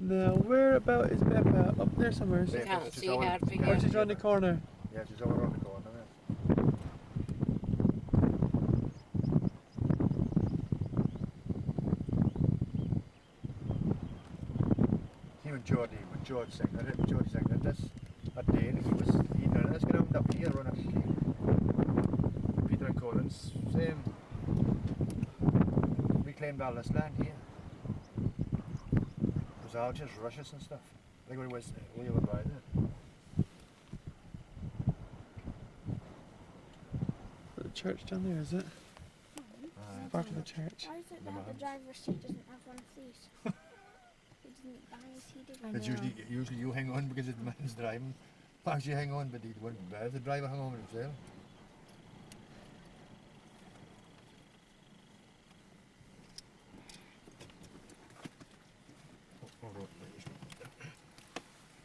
Now, where about is Peppa? Up there somewhere, is she? Yeah. Can't she's see over- her for yeah, Oh, here. she's round the corner. Yeah, she's over on the corner there. See when George sang this that day, and he done this ground up here on a Peter and Collins same. We claimed all this land here. It was all just rushes and stuff. Like what it was way over by there. The church down there, is it? Part of the church. Why is it The that the Mahams. driver's seat doesn't have one of these? He didn't buy his heated one. It's usually you hang on because the man's driving. Perhaps you hang on, but he wouldn't bear the driver hang on with himself.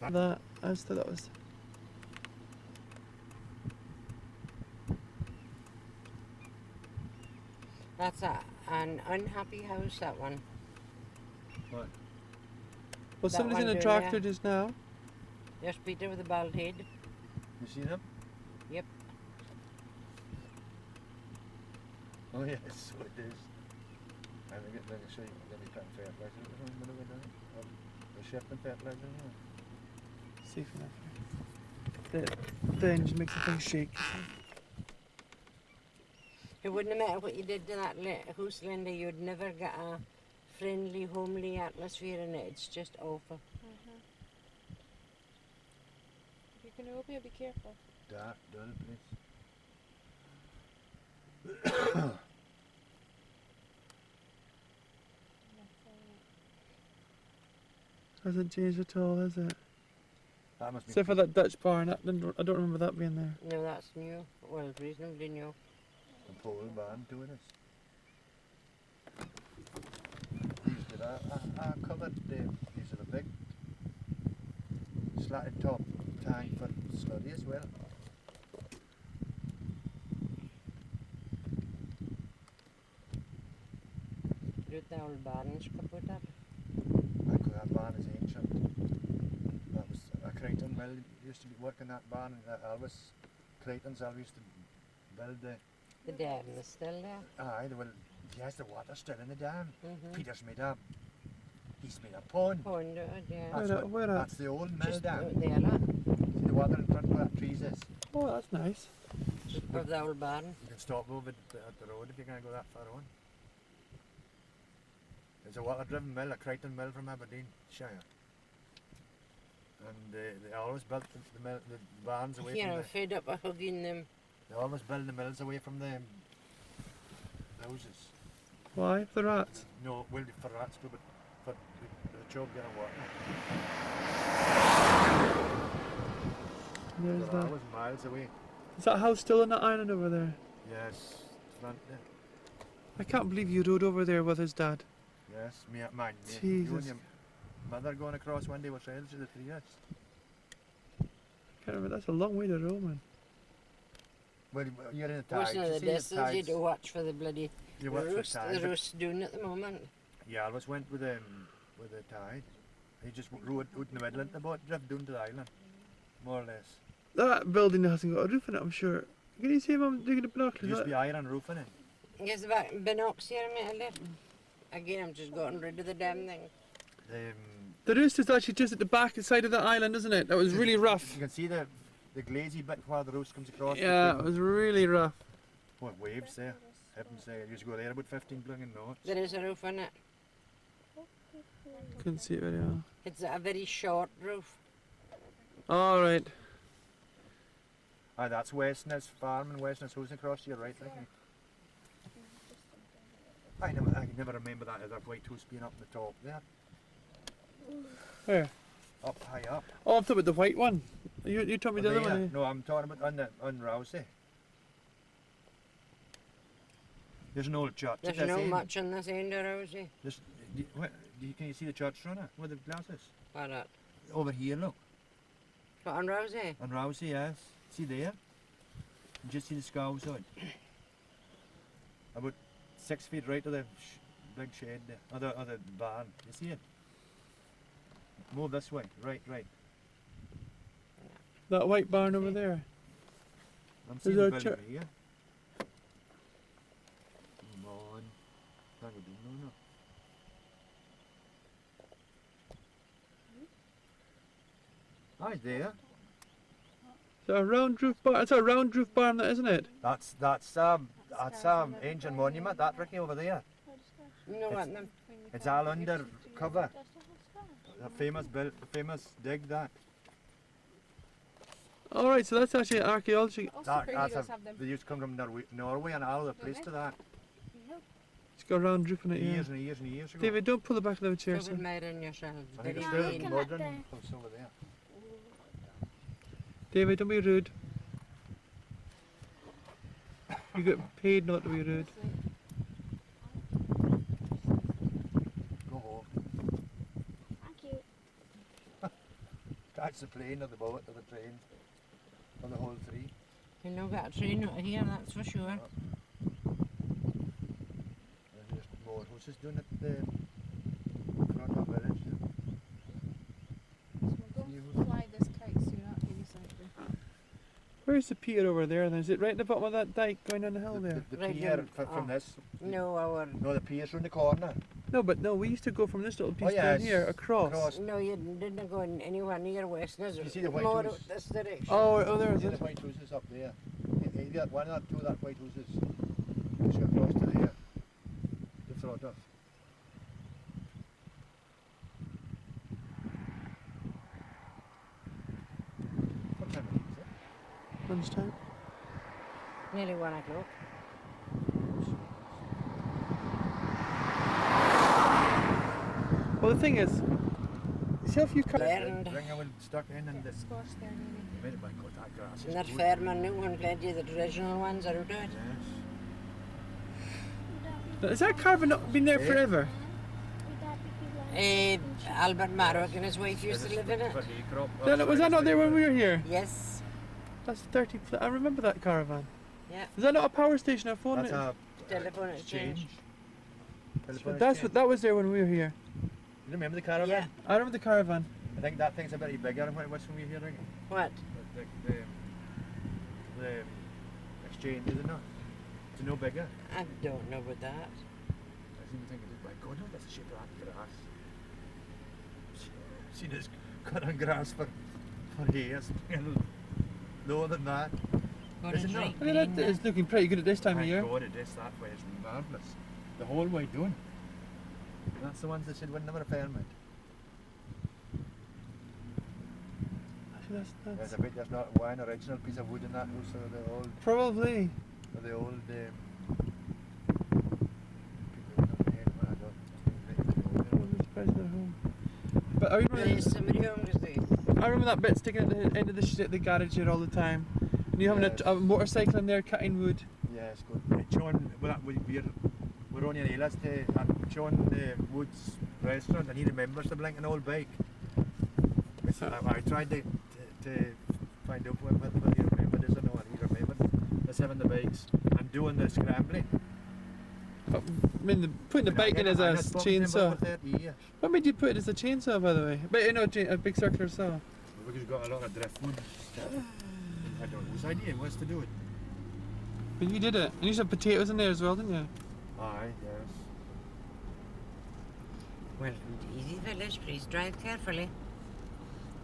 That, I just thought that was. That's an unhappy house, that one. What? Well, That somebody's one in a down tractor there. just now. There's Peter with a bald head. You seen him? Yep. Oh yes, so it is. I think let me show you. Let me put fertilizer. The shipping fertilizer. Safe enough. The engine makes the thing shake. It wouldn't have mattered what you did to that house, Linda. You'd never get a friendly, homely atmosphere in it. It's just awful. If you're going to open it, be careful. Dark, dull place. Hasn't changed at all, has it? That must be. Except for that Dutch barn. I don't remember that being there. No, that's new. Well, reasonably new. the pole barn doing it. These did I covered these are the big slatted top tank for slurry as well. Doet de old barns kapot up. That barn is ancient. That was Creighton Mill used to be working that barn. Elvis Creighton's Elvis used to build the. The dam is still there. Aye, yes, the water's still in the dam. Mm-hmm. Peter's made a. He's made a pond. Pond it, yeah. That's the old mill Just dam. out there, look. See the water in front where that trees is. Oh, that's nice. Of the old barn. You can stop over at the road if you're going to go that far on. There's a water-driven mill, a Creighton mill from Aberdeenshire. And they always built the barns away You from know, the... fed up with hugging them. They always build the mills away from the houses. Why? For the rats? No, well, for rats too, but for the job getting water. There's They're that. always miles away. Is that house still on that island over there? Yes, front there. I can't believe you rode over there with his dad. Yes, me, mine. You and Jesus. your mother going across one day with trails to the 3 years. Can't remember. That's a long way to row, man. Well, you're in the tides. Wasn't You the see the distance you tides. do watch for the bloody You watch the roast. tide. The but- roast doing at the moment. Yeah, I always went with the tide. He just rode out in the middle and the boat drift down to the island, more or less. That building hasn't got a roof in it, I'm sure. Can you see him? I'm digging the There binoculars. used to be iron roof in it. Guess the binocs here a minute. Again, I'm just getting rid of the damn thing. The roost is actually just at the back side of the island, isn't it? That was really rough. You can see the glazy bit where the roost comes across. Yeah, it was really rough. What waves there? Heavens there. You used to go there about 15 blinging knots. There is a roof on it. Couldn't see it very well. It's a very short roof. All right. Aye, that's Westness Farm and Westness Housing across to your right, like. I never remember that other white house being up the top there. Where? Up high up. Oh, I'm talking about the white one. You told me the other There. one. No, I'm talking about on Rousey. There's an old church. There's at this no end. much on this end of Rosie. Can you see the church runner with the glasses? What that? Over here, look. What, on Rosie? On Rousey, yes. See there? You just see the scows on. About 6 feet right of the big shed there. Or the barn. You see it? Move this way. Right. That white barn over there. I'm seeing there the a building here. Come on. Can't go down, no. Hi there. So a round roof barn. It's a round roof barn, that isn't it? That's ancient monument, that Ricky over there. You know what? Them? It's all under cover. The famous dig that. All right. So that's actually archaeology. They used to come from Norway and all the place to that. It's got a round roof in it. Yeah. Years and years and years ago. David, don't pull the back of the chair, Trouble sir. made in yourself. I think Very it's still vain. Looking at modern the- house over there. David, don't be rude. You get paid not to be rude. Go home. Thank you. Catch the plane or the boat or the train. Or the whole three. You know, got a train out here, that's for sure. There's just more houses doing it the front of the village. We'll fly this kite soon, that'll give you something. Where's the pier over there then? Is it right at the bottom of that dike going down the hill there? The Right pier down- from this. No, our. No, the pier's round the corner. No, but no, we used to go from this little piece yes. down here across. No, you didn't go in anywhere near Westness. You see the white More house? out this direction. Oh, there is See the it. white houses up there. Either one or two of that white houses. Just go across to there. The sort of. What time is it? Lunchtime. Nearly 1 o'clock. Well, the thing is, see if you can. Learned. The ringer will stuck in and the Squash there, maybe. minute my God, that grass is And that good. Fairman new one, plenty of the traditional ones are out of it. Yes. Has that carving not been there Yeah. forever? Would that be people Albert Marrock and his wife used to live in it. Was that not there when we were here? Yes. That's 30. I remember that caravan. Yeah. Is that not a power station? A phone? That's a Telephone exchange. That was there when we were here. You remember the caravan? Yeah. I remember the caravan. I think that thing's a bit bigger than what it was when we were here. Right? What? The exchange, is it not? It's no bigger. I don't know about that. I seem to think it is. My God, no, that's the shape of that grass. Seen this cut on grass for years. Lower than that. What Is is it not? right Look at that. It's looking pretty good at this time of My year. God, it is that way. It's marvellous. The whole way doing. That's the ones that said would never permit. Actually, There's a bit. There's not one original piece of wood in that house. So the old. probably. The old. But I remember, There's somebody home to see. I remember that bit sticking at the end of the garage here all the time. And you having Yes. a motorcycle in there cutting wood. Yeah, it's good. John, we're only in Elas to John Wood's restaurant, and he remembers the blinking old bike. I tried to find out whether he remembered this or not. He remembered us having the bikes and doing the scrambling. But, I mean, putting the bike in as a chainsaw. 30 years. What made you put it as a chainsaw, by the way? But you know, a big circular saw. Because we've got a lot of driftwood. I don't know whose idea it was to do it. But you did it. And you used to have potatoes in there as well, didn't you? Aye, yes. Well, easy village, please drive carefully.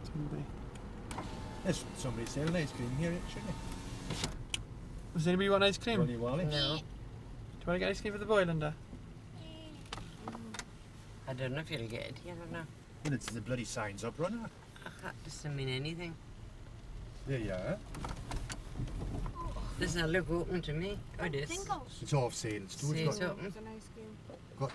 Somebody. There's somebody selling ice cream here, shouldn't they? Does anybody want ice cream? Ronnie Wally. No. Do you want to get ice cream for the boy, Linda? I don't know if you'll get it. I don't know. Well, it's the bloody signs up, running. That doesn't mean anything. There you are. Doesn't look open to me. Oh, it is. Singles. It's off sale. It's too See, got. so- It's an ice cream. got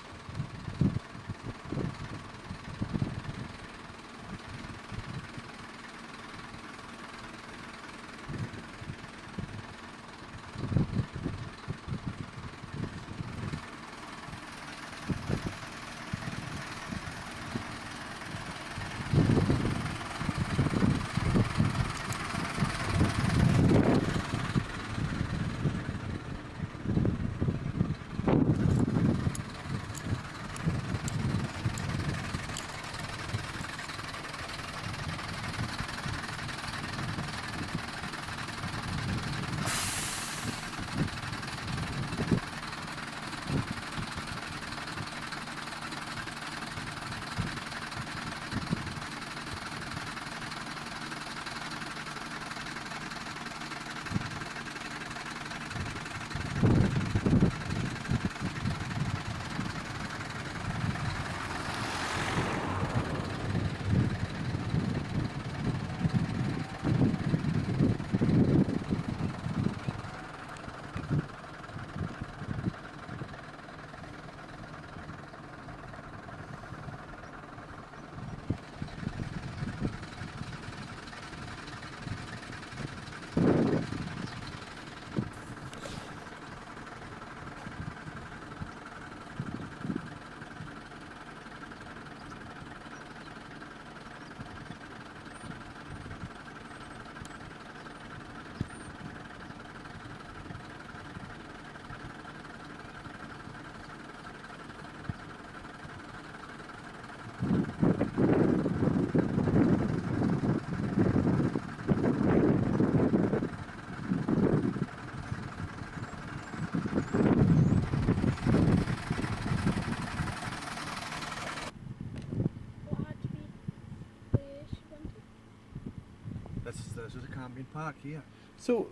This is a camping park here. So,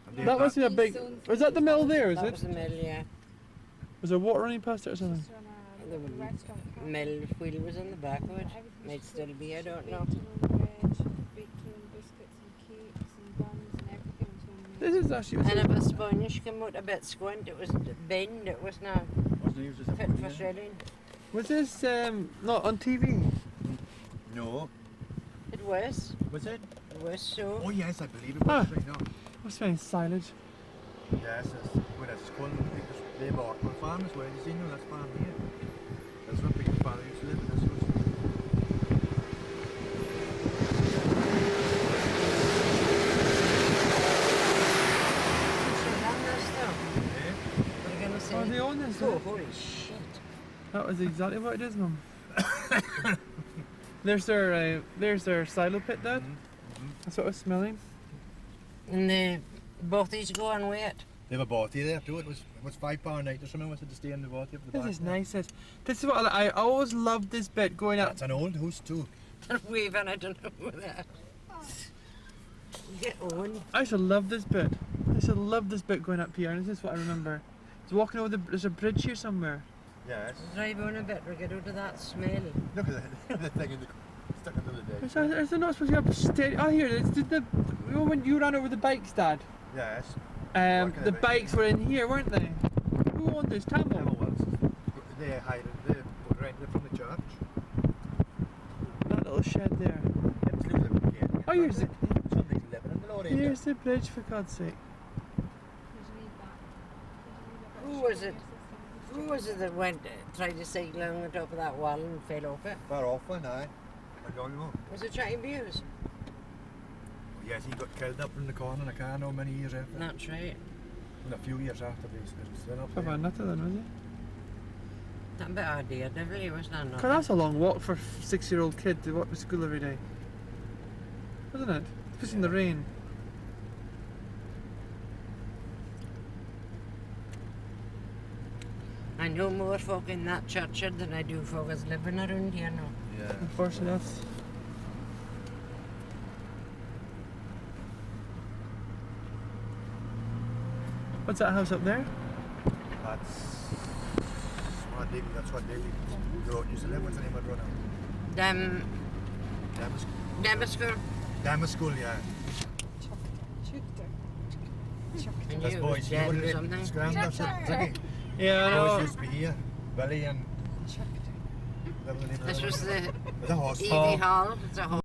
And there- that must be a big... Was that the mill there, is That it? was the mill, yeah. Was there water running past it or something? Just run The a restaurant. car. mill wheel was in the back of it. Everything's Might still be, I don't know. baked on bread, baked on biscuits and cakes and buns and everything was homemade. This is actually... And if a sponge came out a bit squint, it was bend, it was not Wasn't used as a fit food, for yeah? shredding. Was this not on TV? No. It was. Was it? It was so. Oh yes, I believe it was. Ah. Right now. What's very silage? Yes, it's called the Orkney farm as well. You see, no, that's farm here. That's what big father used to live in this house. Oh, holy shit. That was exactly what it is, Mum. there's their silo pit, Dad. That's what I was smelling. And the bothies go and wait. They have a bothy there too. It was £5 a night or something. Was it to stay in the bothy for the This back is there? nice. This is what I always loved this bit going up. That's an old house too. They're waving, I don't know who that. Get on. I used to love this bit. I used to love this bit going up here, and this is what I remember. It's walking over there's a bridge here somewhere. Yes. Drive on a bit, we get out of that smelly. Look at the thing in the stuck under the deck. Is there not supposed to be a steady? Oh, here, it's the when you ran over the bikes, Dad. Yes. The bikes were in here, weren't they? Who owned this? Never Tamil? was. They hired they rented it from the church. That little shed there. Oh, here's it. Somebody's living in the lorry. Here's the bridge, for God's sake. Who was it? Who was it that went, tried to cycle on the top of that wall and fell off it? Far off one, aye. I don't know. Was it Chatty Buse? Yes, he got killed up in the corner in a car no many years after. That's right. And a few years after he was still up How there. about nothing then, was it? That bit of Daredevil, he was not. God, that's a long walk for a 6-year-old kid to walk to school every day. Isn't it? Especially in the rain. I know more folk in that churchyard than I do folk that's living around here now. Yeah. Unfortunately, that's... What's that house up there? That's what Davy Road used to live. What's the name of the road now? Damascus. Damascus, yeah. And That's you boys. was You dead wouldn't or get something. scrammed or something. Yeah, I Boys know. used to be here. Billy and... That was the name of This the was the was a horse. Evie Hall. It's a hall.